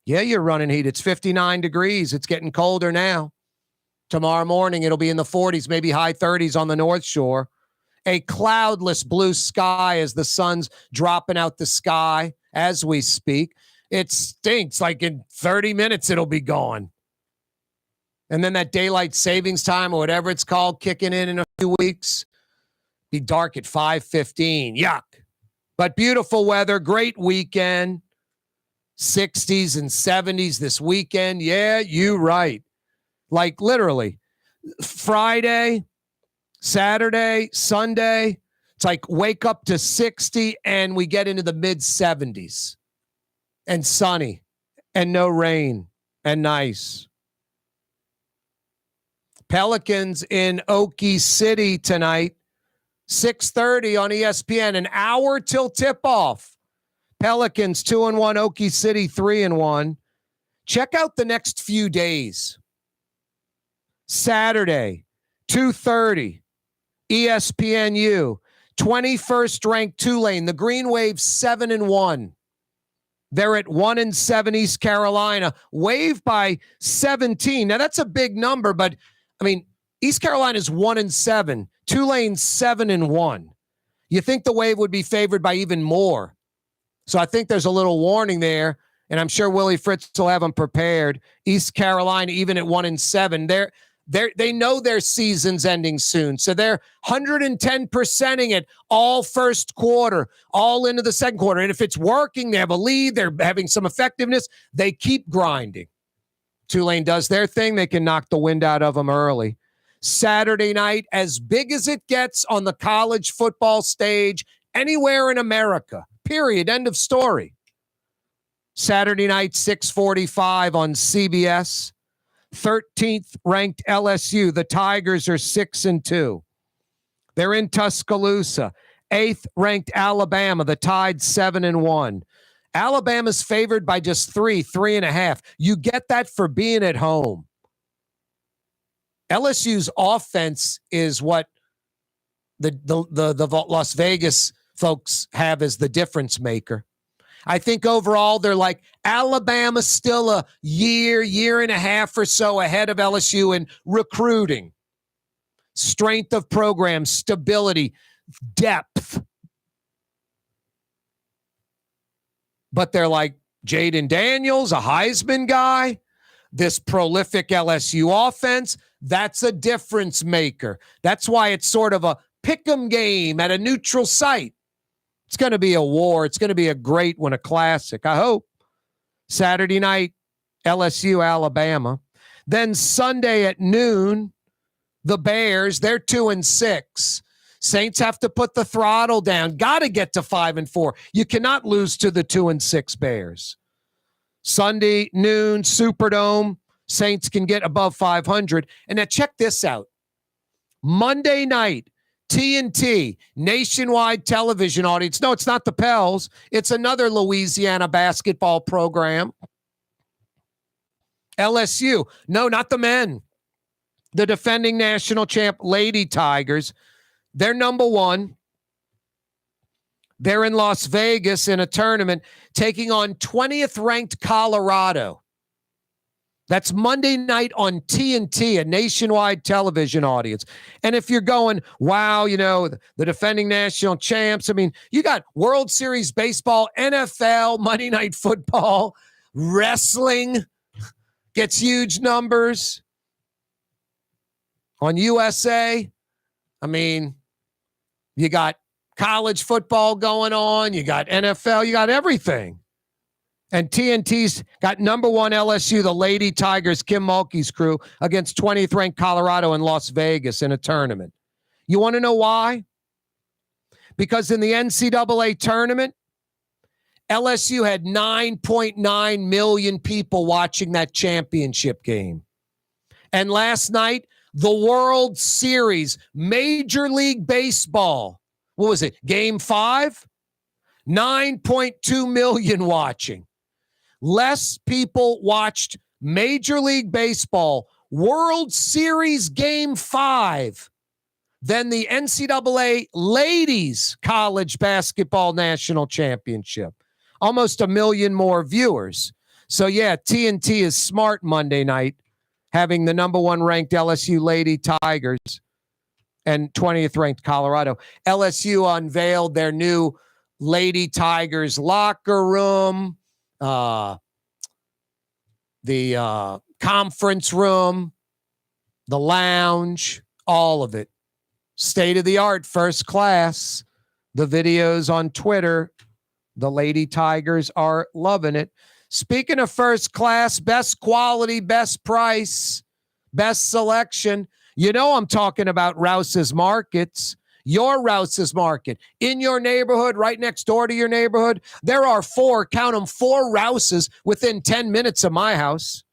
Yeah, you're running heat. It's 59 degrees. It's getting colder now. Tomorrow morning, it'll be in the 40s, maybe high 30s on the North Shore. A cloudless blue sky as the sun's dropping out the sky as we speak. It stinks. Like in 30 minutes, it'll be gone. And then that daylight savings time or whatever it's called kicking in a few weeks. Be dark at 5:15. Yuck. But beautiful weather, great weekend. 60s and 70s this weekend. Yeah, you right. Like literally Friday, Saturday, Sunday, it's like wake up to 60 and we get into the mid 70s and sunny and no rain and nice. Pelicans in Okie City tonight, 6:30 on ESPN, an hour till tip-off. Pelicans 2-1, Okie City 3-1. Check out the next few days. Saturday, 2:30, ESPNU, 21st ranked Tulane. The Green Wave 7-1. They're at 1-7 East Carolina. Wave by 17. Now that's a big number, but I mean, East Carolina's 1-7. Tulane 7-1. You think the Wave would be favored by even more. So I think there's a little warning there, and I'm sure Willie Fritz will have them prepared. East Carolina, even at 1-7, they know their season's ending soon. So they're 110%ing it all first quarter, all into the second quarter. And if it's working, they have a lead, they're having some effectiveness, they keep grinding. Tulane does their thing. They can knock the wind out of them early. Saturday night, as big as it gets on the college football stage anywhere in America. Period. End of story. Saturday night, 6:45 on CBS. 13th ranked LSU. The Tigers are 6-2. They're in Tuscaloosa. 8th ranked Alabama. The Tide 7-1. Alabama's favored by just 3.5. You get that for being at home. LSU's offense is what the Las Vegas folks have as the difference maker. I think overall they're like Alabama's still a year and a half or so ahead of LSU in recruiting, strength of program, stability, depth. But they're like Jaden Daniels, a Heisman guy, this prolific LSU offense, that's a difference maker. That's why it's sort of a pick'em game at a neutral site. It's going to be a war. It's going to be a great one, a classic, I hope. Saturday night, LSU, Alabama. Then Sunday at noon, the Bears, they're 2-6. Saints have to put the throttle down. Got to get to 5-4. You cannot lose to the 2-6 Bears. Sunday noon, Superdome. Saints can get above 500. And now check this out. Monday night, TNT, nationwide television audience. No, it's not the Pels. It's another Louisiana basketball program. LSU. No, not the men. The defending national champ Lady Tigers, they're number one. They're in Las Vegas in a tournament taking on 20th ranked Colorado. That's Monday night on TNT, a nationwide television audience. And if you're going, wow, the defending national champs, I mean, you got World Series baseball, NFL, Monday Night Football, wrestling gets huge numbers. On USA, I mean, you got college football going on, you got NFL, you got everything. And TNT's got number one LSU, the Lady Tigers, Kim Mulkey's crew, against 20th ranked Colorado in Las Vegas in a tournament. You want to know why? Because in the NCAA tournament, LSU had 9.9 million people watching that championship game. And last night, the World Series, Major League Baseball, what was it, Game 5? 9.2 million watching. Less people watched Major League Baseball World Series Game 5 than the NCAA Ladies College Basketball National Championship. Almost a million more viewers. So, yeah, TNT is smart Monday night, having the number one ranked LSU Lady Tigers and 20th ranked Colorado. LSU unveiled their new Lady Tigers locker room, the conference room, the lounge, all of it. State of the art, first class. The videos on Twitter, the Lady Tigers are loving it. Speaking of first class, best quality, best price, best selection, I'm talking about Rouse's Markets. Your Rouse's Market in your neighborhood, right next door to your neighborhood. There are 4 Rouses within 10 minutes of my house.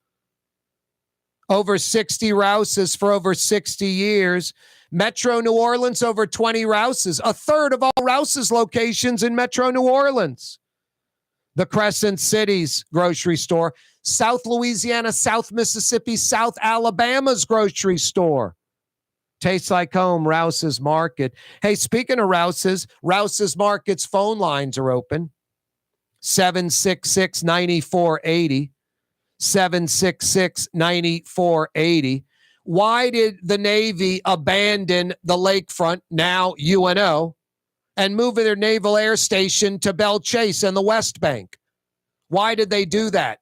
Over 60 Rouses for over 60 years. Metro New Orleans, over 20 Rouses. A third of all Rouses locations in Metro New Orleans. The Crescent City's grocery store. South Louisiana, South Mississippi, South Alabama's grocery store. Tastes like home, Rouse's Market. Hey, speaking of Rouse's Market's phone lines are open. 766-9480. 766-9480. Why did the Navy abandon the lakefront, now UNO, and move their Naval Air Station to Belle Chase and the West Bank? Why did they do that?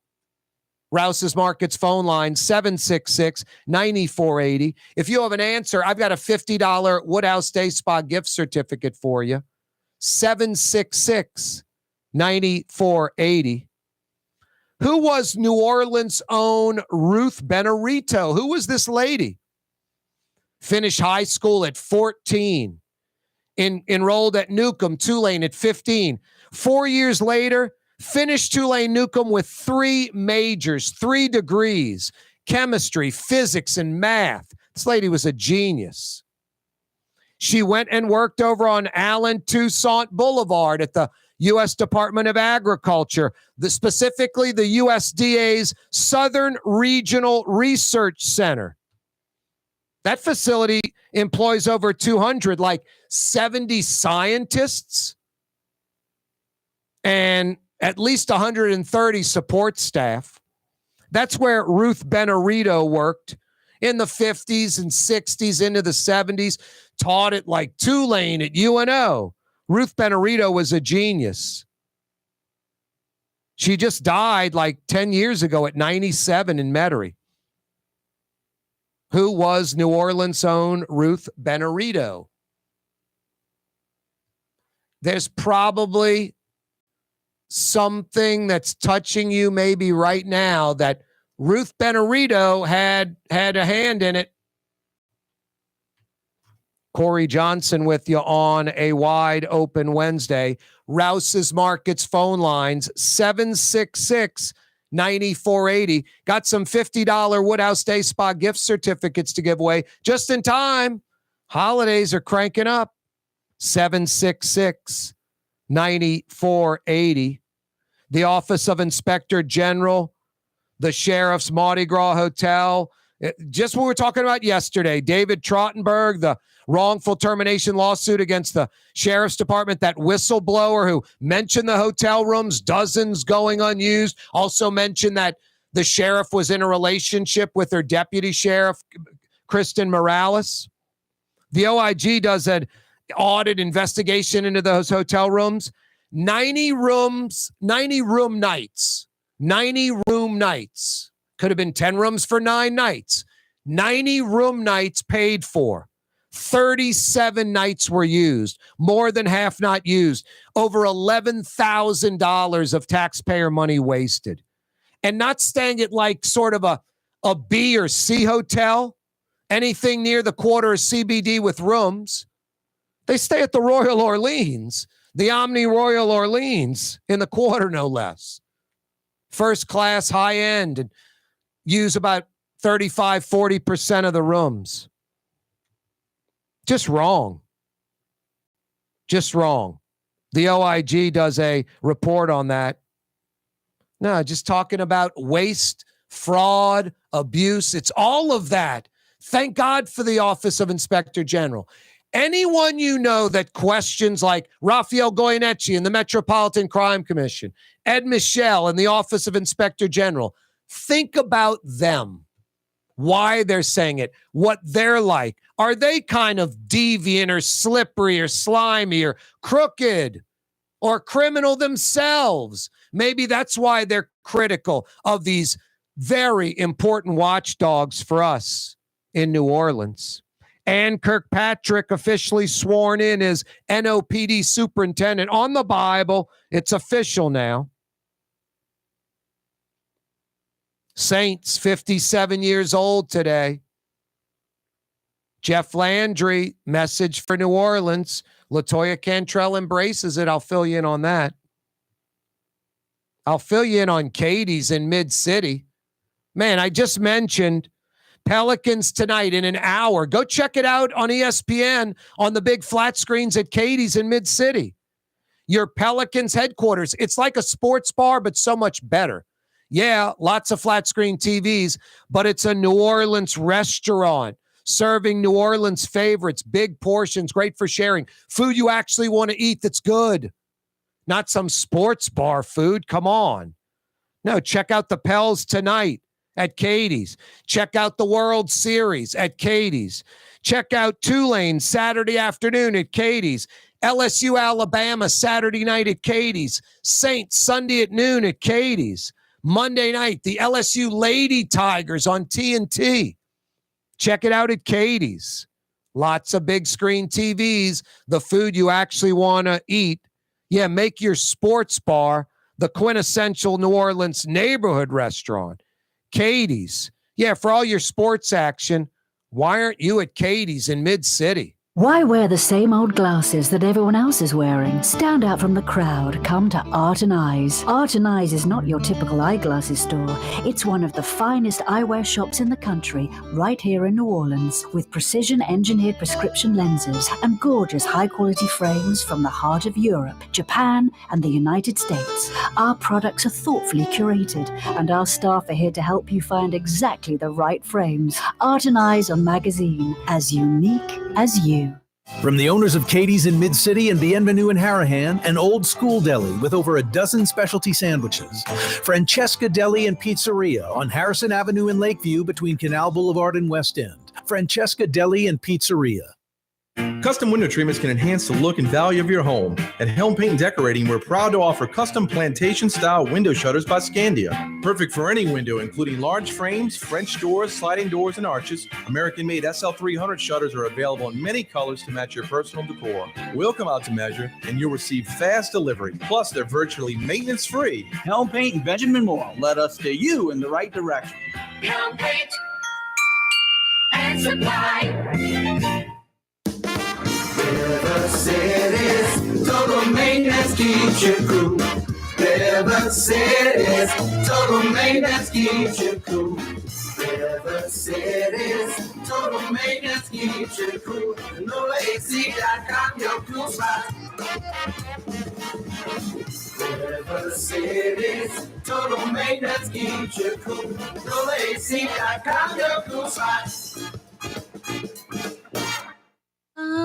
Rouse's Markets phone line, 766-9480. If you have an answer, I've got a $50 Woodhouse Day Spa gift certificate for you. 766-9480. Who was New Orleans' own Ruth Benarito? Who was this lady? Finished high school at 14. Enrolled at Newcomb, Tulane at 15. 4 years later, finished Tulane Newcomb with 3 majors, 3 degrees, chemistry, physics, and math. This lady was a genius. She went and worked over on Allen Toussaint Boulevard at the U.S. Department of Agriculture, specifically the USDA's Southern Regional Research Center. That facility employs over 200, like 70 scientists and at least 130 support staff. That's where Ruth Benarito worked in the 50s and 60s into the 70s, taught at like Tulane at UNO. Ruth Benarito was a genius. She just died like 10 years ago at 97 in Metairie. Who was New Orleans' own Ruth Benarito? There's probably something that's touching you maybe right now that Ruth Benarito had a hand in it. Corey Johnson with you on a wide open Wednesday. Rouse's Markets phone lines, 766-9480. Got some $50 Woodhouse Day Spa gift certificates to give away just in time. Holidays are cranking up. 766-9480. The Office of Inspector General, the Sheriff's Mardi Gras Hotel, Just what we were talking about yesterday, David Trottenberg, the wrongful termination lawsuit against the sheriff's department, that whistleblower who mentioned the hotel rooms, dozens going unused, also mentioned that the sheriff was in a relationship with her deputy sheriff, Kristen Morales. The OIG does an audit investigation into those hotel rooms. 90 room nights. Could have been 10 rooms for 9 nights. 90 room nights paid for. 37 nights were used. More than half not used. Over $11,000 of taxpayer money wasted. And not staying at like sort of a B or C hotel, anything near the quarter CBD with rooms. They stay at the Royal Orleans, the Omni Royal Orleans in the quarter, no less. First class, high end, and use about 35-40% of the rooms. Just wrong. The OIG does a report on that. No, just talking about waste, fraud, abuse. It's all of that. Thank God for the Office of Inspector General. Anyone you know that questions like Rafael Goyeneche in the Metropolitan Crime Commission, Ed Michel in the Office of Inspector General, think about them. Why they're saying it, what they're like. Are they kind of deviant or slippery or slimy or crooked or criminal themselves? Maybe that's why they're critical of these very important watchdogs for us in New Orleans. And Kirkpatrick officially sworn in as NOPD superintendent on the Bible. It's official now. Saints, 57 years old today. Jeff Landry, message for New Orleans. LaToya Cantrell embraces it. I'll fill you in on that. I'll fill you in on Katie's in Mid-City. Man, I just mentioned Pelicans tonight in an hour. Go check it out on ESPN on the big flat screens at Katie's in Mid-City. Your Pelicans headquarters. It's like a sports bar, but so much better. Yeah, lots of flat screen TVs, but it's a New Orleans restaurant serving New Orleans favorites, big portions, great for sharing. Food you actually want to eat that's good. Not some sports bar food. Come on. No, check out the Pels tonight at Katie's. Check out the World Series at Katie's. Check out Tulane Saturday afternoon at Katie's. LSU Alabama Saturday night at Katie's. Saints Sunday at noon at Katie's. Monday night, the LSU Lady Tigers on TNT. Check it out at Katie's. Lots of big screen TVs, the food you actually want to eat. Yeah, make your sports bar the quintessential New Orleans neighborhood restaurant. Katie's. Yeah, for all your sports action, why aren't you at Katie's in Mid-City? Why wear the same old glasses that everyone else is wearing? Stand out from the crowd. Come to Art and Eyes. Art and Eyes is not your typical eyeglasses store. It's one of the finest eyewear shops in the country, right here in New Orleans, with precision-engineered prescription lenses and gorgeous high-quality frames from the heart of Europe, Japan, and the United States. Our products are thoughtfully curated, and our staff are here to help you find exactly the right frames. Art and Eyes on Magazine, as unique as you. From the owners of Katie's in Mid-City and Bienvenue in Harahan, an old school deli with over a dozen specialty sandwiches. Francesca Deli and Pizzeria on Harrison Avenue in Lakeview between Canal Boulevard and West End. Francesca Deli and Pizzeria. Custom window treatments can enhance the look and value of your home. At Helm Paint and Decorating, we're proud to offer custom plantation-style window shutters by Scandia. Perfect for any window, including large frames, French doors, sliding doors, and arches. American-made SL300 shutters are available in many colors to match your personal decor. We'll come out to measure, and you'll receive fast delivery. Plus, they're virtually maintenance-free. Helm Paint and Benjamin Moore led us steer you in the right direction. Helm Paint and Supply. River City's total maintenance keeps you cool. River City's total maintenance keeps you cool. River City's total maintenance keeps you cool. NOLAC.com, your cool spot. River City's total Total maintenance keeps you cool. RollAC.com, your cool spot.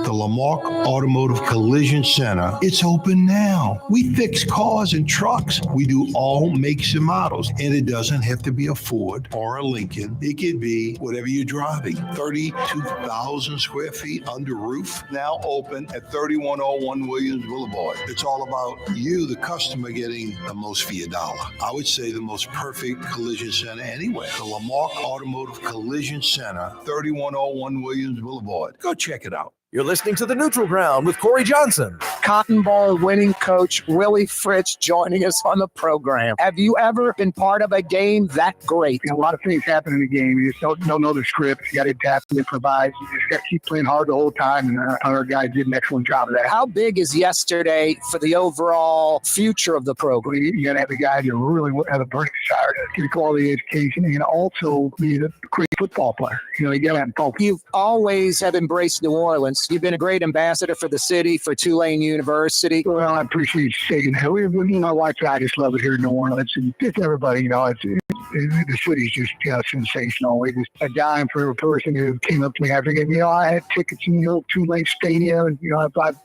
The Lamarck Automotive Collision Center. It's open now. We fix cars and trucks. We do all makes and models. And it doesn't have to be a Ford or a Lincoln. It could be whatever you're driving. 32,000 square feet under roof. Now open at 3101 Williams Boulevard. It's all about you, the customer, getting the most for your dollar. I would say the most perfect collision center anywhere. The Lamarck Automotive Collision Center, 3101 Williams Boulevard. Go check it out. You're listening to The Neutral Ground with Corey Johnson. Cotton Bowl winning coach Willie Fritz joining us on the program. Have you ever been part of a game that great? A lot of things happen in the game. You just don't know the script. You got to adapt and improvise. You just got to keep playing hard the whole time, and our guys did an excellent job of that. How big is yesterday for the overall future of the program? You got to have the guys who really have a burning desire to get quality education and also be a great football player. You got to have focus. You've always have embraced New Orleans. You've been a great ambassador for the city, for Tulane University. Well, I appreciate you saying that. My wife and I just love it here in New Orleans. And just everybody, the city's just sensational. We just a dime for every person who came up to me after the game. I had tickets in Tulane Stadium. And,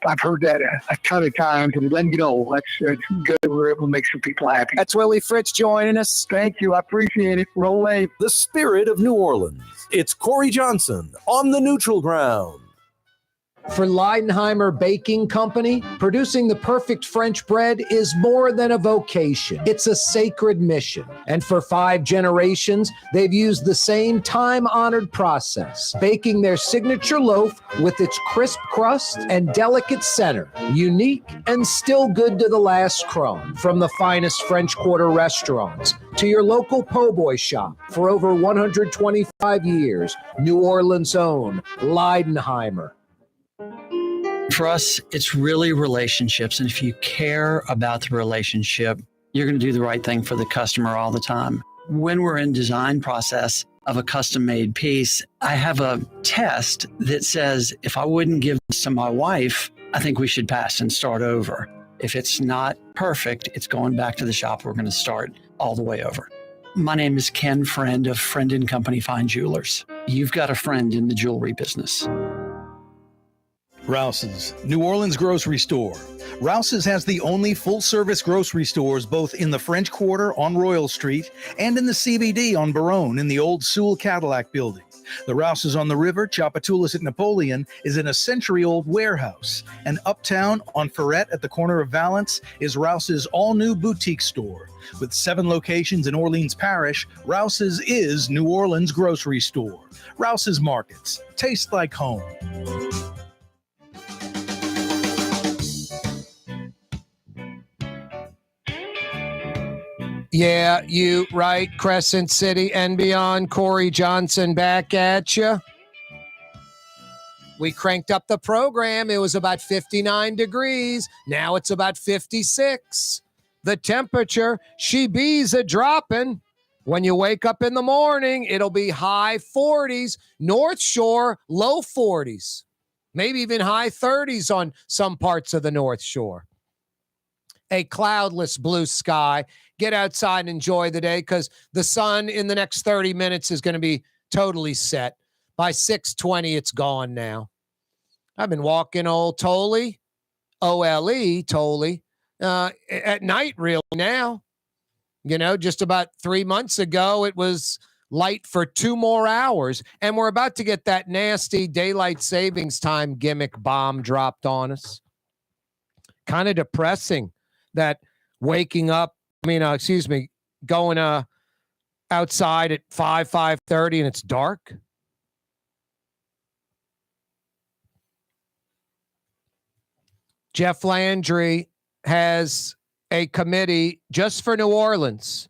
I've heard that a ton of times. And then, that's good. We're able to make some people happy. That's Willie Fritz joining us. Thank you. I appreciate it. Roll A. The spirit of New Orleans. It's Corey Johnson on The Neutral Ground. For Leidenheimer Baking Company, producing the perfect French bread is more than a vocation. It's a sacred mission. And for 5 generations, they've used the same time-honored process, baking their signature loaf with its crisp crust and delicate center, unique and still good to the last crumb. From the finest French Quarter restaurants to your local po' boy shop, for over 125 years, New Orleans' own Leidenheimer. For us, it's really relationships. And if you care about the relationship, you're going to do the right thing for the customer all the time. When we're in design process of a custom made piece, I have a test that says, if I wouldn't give this to my wife, I think we should pass and start over. If it's not perfect, it's going back to the shop. We're going to start all the way over. My name is Ken Friend of Friend & Company Fine Jewelers. You've got a friend in the jewelry business. Rouse's, New Orleans grocery store. Rouse's has the only full-service grocery stores both in the French Quarter on Royal Street and in the CBD on Baronne in the old Sewell Cadillac building. The Rouse's on the river, Tchoupitoulas at Napoleon, is in a century-old warehouse. And uptown on Ferret at the corner of Valence is Rouse's all-new boutique store. With 7 locations in Orleans Parish, Rouse's is New Orleans grocery store. Rouse's Markets. Taste like home. Yeah, you right, Crescent City and beyond. Corey Johnson back at you. We cranked up the program. It was about 59 degrees. Now it's about 56. The temperature, she bees a dropping. When you wake up in the morning, it'll be high 40s. North Shore, low 40s. Maybe even high 30s on some parts of the North Shore. A cloudless blue sky. Get outside and enjoy the day because the sun in the next 30 minutes is going to be totally set. By 6:20, it's gone now. I've been walking old Tolly, O-L-E, Tolly, at night really now. Just about 3 months ago, it was light for 2 more hours, and we're about to get that nasty daylight savings time gimmick bomb dropped on us. Kind of depressing that waking up, going outside at 5:30 and it's dark. Jeff Landry has a committee just for New Orleans.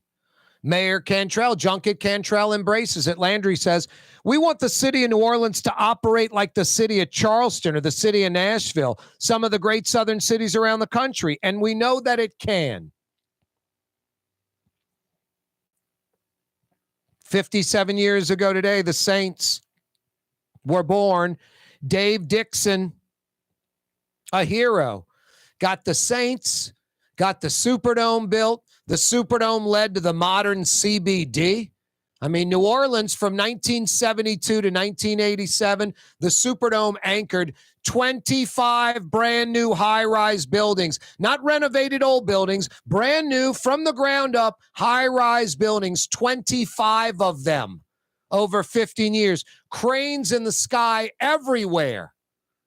Mayor Cantrell, Junket Cantrell embraces it. Landry says, we want the city of New Orleans to operate like the city of Charleston or the city of Nashville, some of the great southern cities around the country, and we know that it can. 57 years ago today, the Saints were born. Dave Dixon, a hero, got the Saints, got the Superdome built. The Superdome led to the modern CBD. I mean, New Orleans from 1972 to 1987, the Superdome anchored 25 brand new high-rise buildings, not renovated old buildings, brand new from the ground up high-rise buildings, 25 of them over 15 years. Cranes in the sky everywhere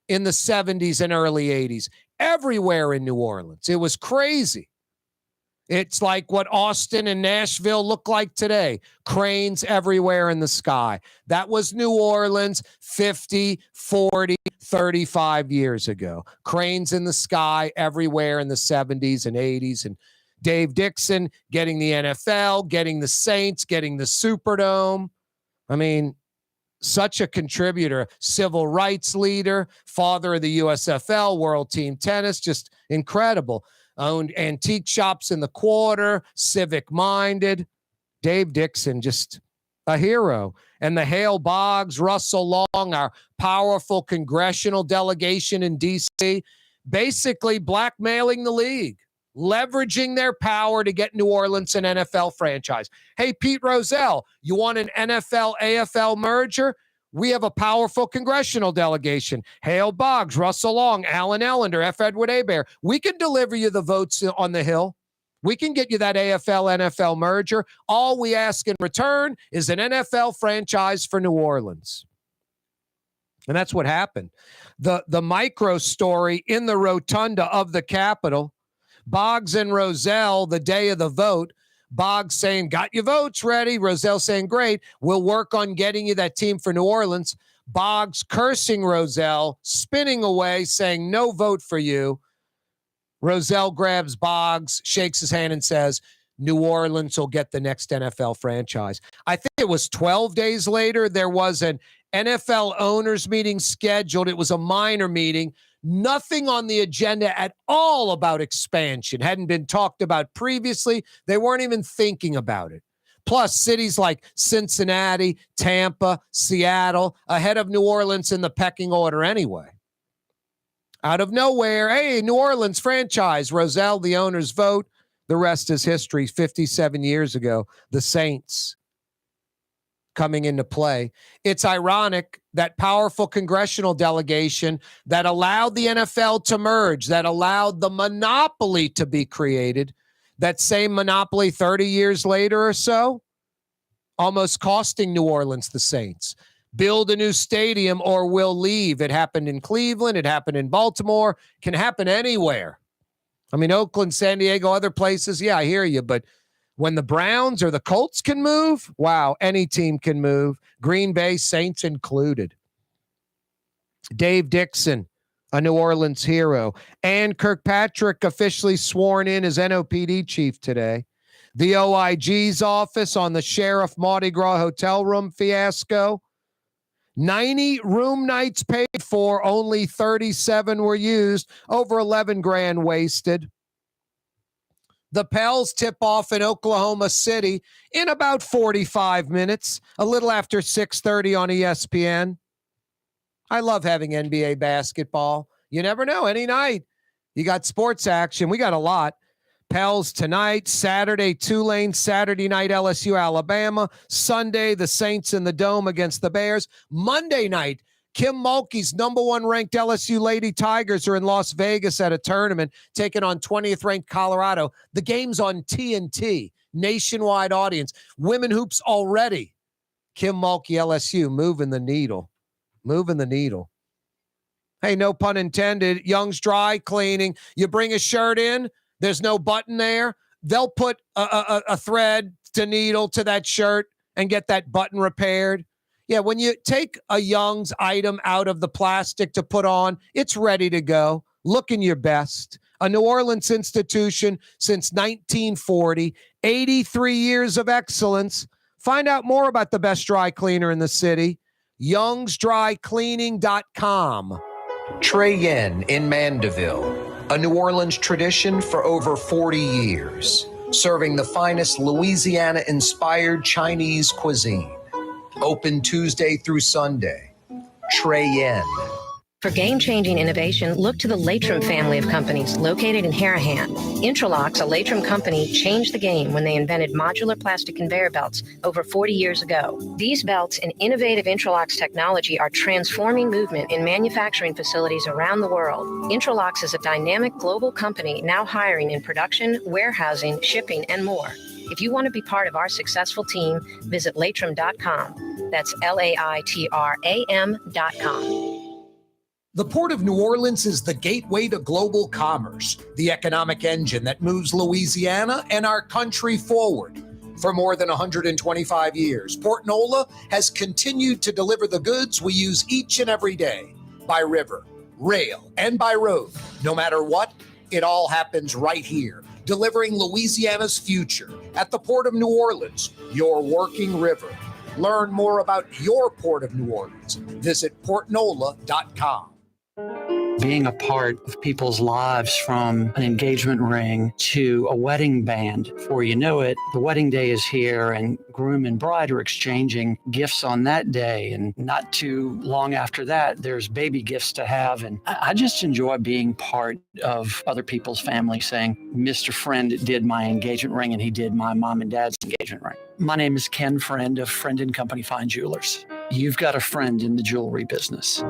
in the 70s and early 80s, everywhere in New Orleans. It was crazy. It's like what Austin and Nashville look like today. Cranes everywhere in the sky. That was New Orleans 50, 40, 35 years ago. Cranes in the sky everywhere in the 70s and 80s. And Dave Dixon getting the NFL, getting the Saints, getting the Superdome. I mean, such a contributor, civil rights leader, father of the USFL, World Team Tennis, just incredible. Owned antique shops in the quarter, civic-minded. Dave Dixon, just a hero. And the Hale Boggs, Russell Long, our powerful congressional delegation in D.C., basically blackmailing the league, leveraging their power to get New Orleans an NFL franchise. Hey, Pete Rozelle, you want an NFL-AFL merger? We have a powerful congressional delegation. Hale Boggs, Russell Long, Alan Ellender, F. Edward Hebert. We can deliver you the votes on the Hill. We can get you that AFL-NFL merger. All we ask in return is an NFL franchise for New Orleans. And that's what happened. The micro story in the rotunda of the Capitol, Boggs and Rozelle, the day of the vote, Boggs saying, got your votes ready. Rozelle saying, great, we'll work on getting you that team for New Orleans. Boggs cursing Rozelle, spinning away, saying, no vote for you. Rozelle grabs Boggs, shakes his hand and says, New Orleans will get the next NFL franchise. I think it was 12 days later, there was an NFL owners meeting scheduled. It was a minor meeting. Nothing on the agenda at all about expansion. Hadn't been talked about previously. They weren't even thinking about it. Plus, cities like Cincinnati, Tampa, Seattle, ahead of New Orleans in the pecking order anyway. Out of nowhere, hey, New Orleans franchise. Rozelle, the owners vote. The rest is history. 57 years ago, the Saints coming into play. It's ironic that powerful congressional delegation that allowed the NFL to merge, that allowed the monopoly to be created, that same monopoly 30 years later or so, almost costing New Orleans the Saints. Build a new stadium or we'll leave. It happened in Cleveland. It happened in Baltimore. Can happen anywhere. I mean, Oakland, San Diego, other places. Yeah, I hear you, but when the Browns or the Colts can move, wow, any team can move. Green Bay, Saints included. Dave Dixon, a New Orleans hero. And Kirkpatrick officially sworn in as NOPD chief today. The OIG's office on the Sheriff Mardi Gras hotel room fiasco. 90 room nights paid for, only 37 were used, over 11 grand wasted. The Pels tip off in Oklahoma City in about 45 minutes, a little after 6:30 on ESPN. I love having NBA basketball. You never know, any night. You got sports action. We got a lot. Pels tonight, Saturday, Tulane, Saturday night, LSU, Alabama. Sunday, the Saints in the Dome against the Bears. Monday night, Kim Mulkey's number one ranked LSU Lady Tigers are in Las Vegas at a tournament, taking on 20th ranked Colorado. The game's on TNT, nationwide audience. Women hoops already. Kim Mulkey, LSU, moving the needle. Moving the needle. Hey, no pun intended. Young's Dry Cleaning. You bring a shirt in, there's no button there. They'll put a thread to needle to that shirt and get that button repaired. Yeah, when you take a Young's item out of the plastic to put on, it's ready to go. Looking your best. A New Orleans institution since 1940. 83 years of excellence. Find out more about the best dry cleaner in the city. youngsdrycleaning.com. Trey Yen in Mandeville. A New Orleans tradition for over 40 years, serving the finest Louisiana-inspired Chinese cuisine. Open Tuesday through Sunday. Trey Yen. For game-changing innovation, look to the Latrim family of companies located in Harahan. Intralocks, a Latrim company, changed the game when they invented modular plastic conveyor belts over 40 years ago. These belts and innovative Intralocks technology are transforming movement in manufacturing facilities around the world. Intralocks is a dynamic global company now hiring in production, warehousing, shipping, and more. If you want to be part of our successful team, visit latrim.com. That's LAITRAM.com. The Port of New Orleans is the gateway to global commerce, the economic engine that moves Louisiana and our country forward. For more than 125 years, Port Nola has continued to deliver the goods we use each and every day, by river, rail, and by road. No matter what, it all happens right here, delivering Louisiana's future at the Port of New Orleans, your working river. Learn more about your Port of New Orleans. Visit portnola.com. Being a part of people's lives, from an engagement ring to a wedding band. Before you know it, the wedding day is here and groom and bride are exchanging gifts on that day. And not too long after that, there's baby gifts to have. And I just enjoy being part of other people's families, saying, Mr. Friend did my engagement ring and he did my mom and dad's engagement ring. My name is Ken Friend of Friend & Company Fine Jewelers. You've got a friend in the jewelry business.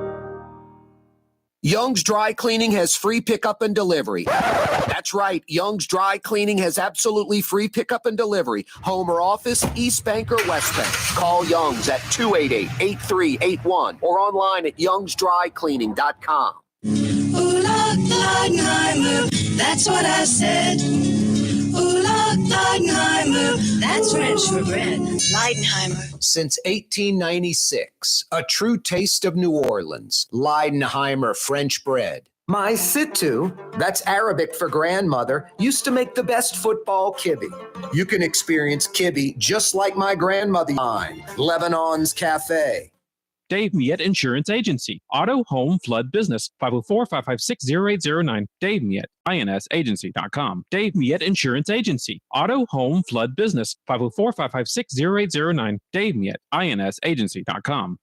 Young's Dry Cleaning has free pickup and delivery. That's right. Young's Dry Cleaning has absolutely free pickup and delivery. Home or office, East Bank or West Bank. Call Young's at 288-8381 or online at youngsdrycleaning.com. Ooh, Leidenheimer, that's what I said. Ooh, Leidenheimer, that's French for bread. Leidenheimer. Since 1896, a true taste of New Orleans. Leidenheimer French bread. My Situ, that's Arabic for grandmother, used to make the best football kibbe. You can experience kibbe just like my grandmother mine. Lebanon's Cafe. Dave Miette Insurance Agency. Auto, home, flood, business. 504-556-0809. Dave Miette, INSagency.com. Dave Miette Insurance Agency. Auto, home, flood, business. 504-556-0809. Dave Miette, INSagency.com.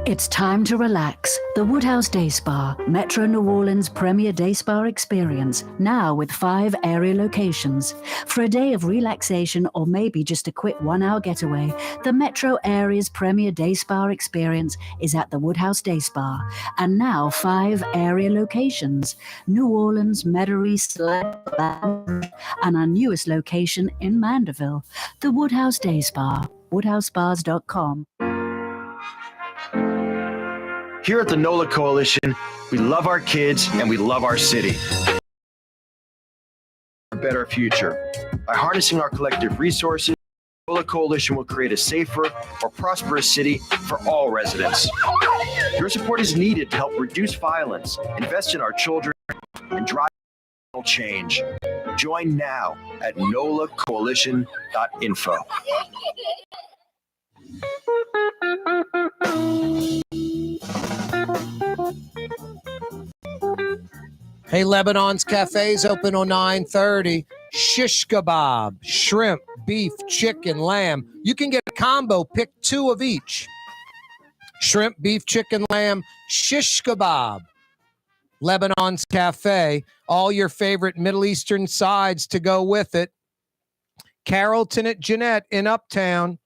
It's time to relax. The Woodhouse Day Spa, Metro New Orleans' premier day spa experience, now with 5 area locations. For a day of relaxation or maybe just a quick 1-hour getaway, the Metro area's premier day spa experience is at the Woodhouse Day Spa. And now 5 area locations: New Orleans, Metairie, and our newest location in Mandeville. The Woodhouse Day Spa, woodhousespas.com. Here at the NOLA Coalition, we love our kids and we love our city. A better future. By harnessing our collective resources, the NOLA Coalition will create a safer, more prosperous city for all residents. Your support is needed to help reduce violence, invest in our children, and drive change. Join now at nolacoalition.info. Hey, Lebanon's Cafe is open on 9:30. Shish kebab, shrimp, beef, chicken, lamb. You can get a combo, pick 2 of each. Shrimp, beef, chicken, lamb, shish kebab. Lebanon's Cafe, all your favorite Middle Eastern sides to go with it. Carrollton at Jeanette in Uptown.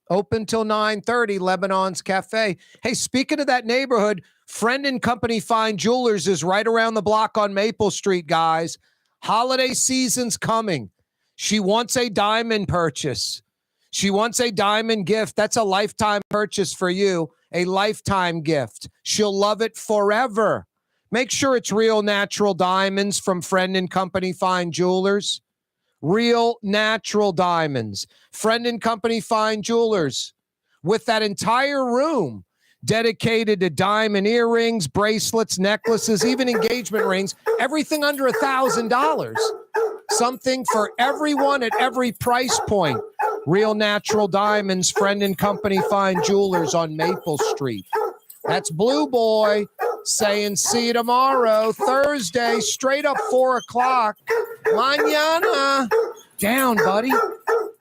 Open till 9:30, Lebanon's Cafe. Hey, speaking of that neighborhood, Friend & Company Fine Jewelers is right around the block on Maple Street, guys. Holiday season's coming. She wants a diamond purchase. She wants a diamond gift. That's a lifetime purchase for you, a lifetime gift. She'll love it forever. Make sure it's real natural diamonds from Friend & Company Fine Jewelers. Real natural diamonds. Friend & Company Fine Jewelers, with that entire room dedicated to diamond earrings, bracelets, necklaces, even engagement rings, everything under $1,000. Something for everyone at every price point. Real natural diamonds, Friend & Company Fine Jewelers on Maple Street. That's Blue Boy saying see you tomorrow, Thursday, straight up 4 o'clock. Mañana. Down, buddy.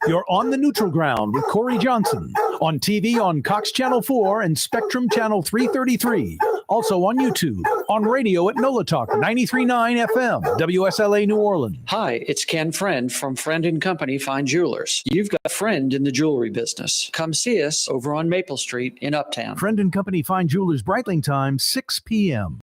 You're on the neutral ground with Corey Johnson On TV on Cox Channel 4 and Spectrum Channel 333. Also on YouTube, on radio at NOLA Talk 93.9 FM, WSLA New Orleans. Hi, it's Ken Friend from Friend & Company Fine Jewelers. You've got a friend in the jewelry business. Come see us over on Maple Street in Uptown. Friend & Company Fine Jewelers, Breitling time, 6 p.m.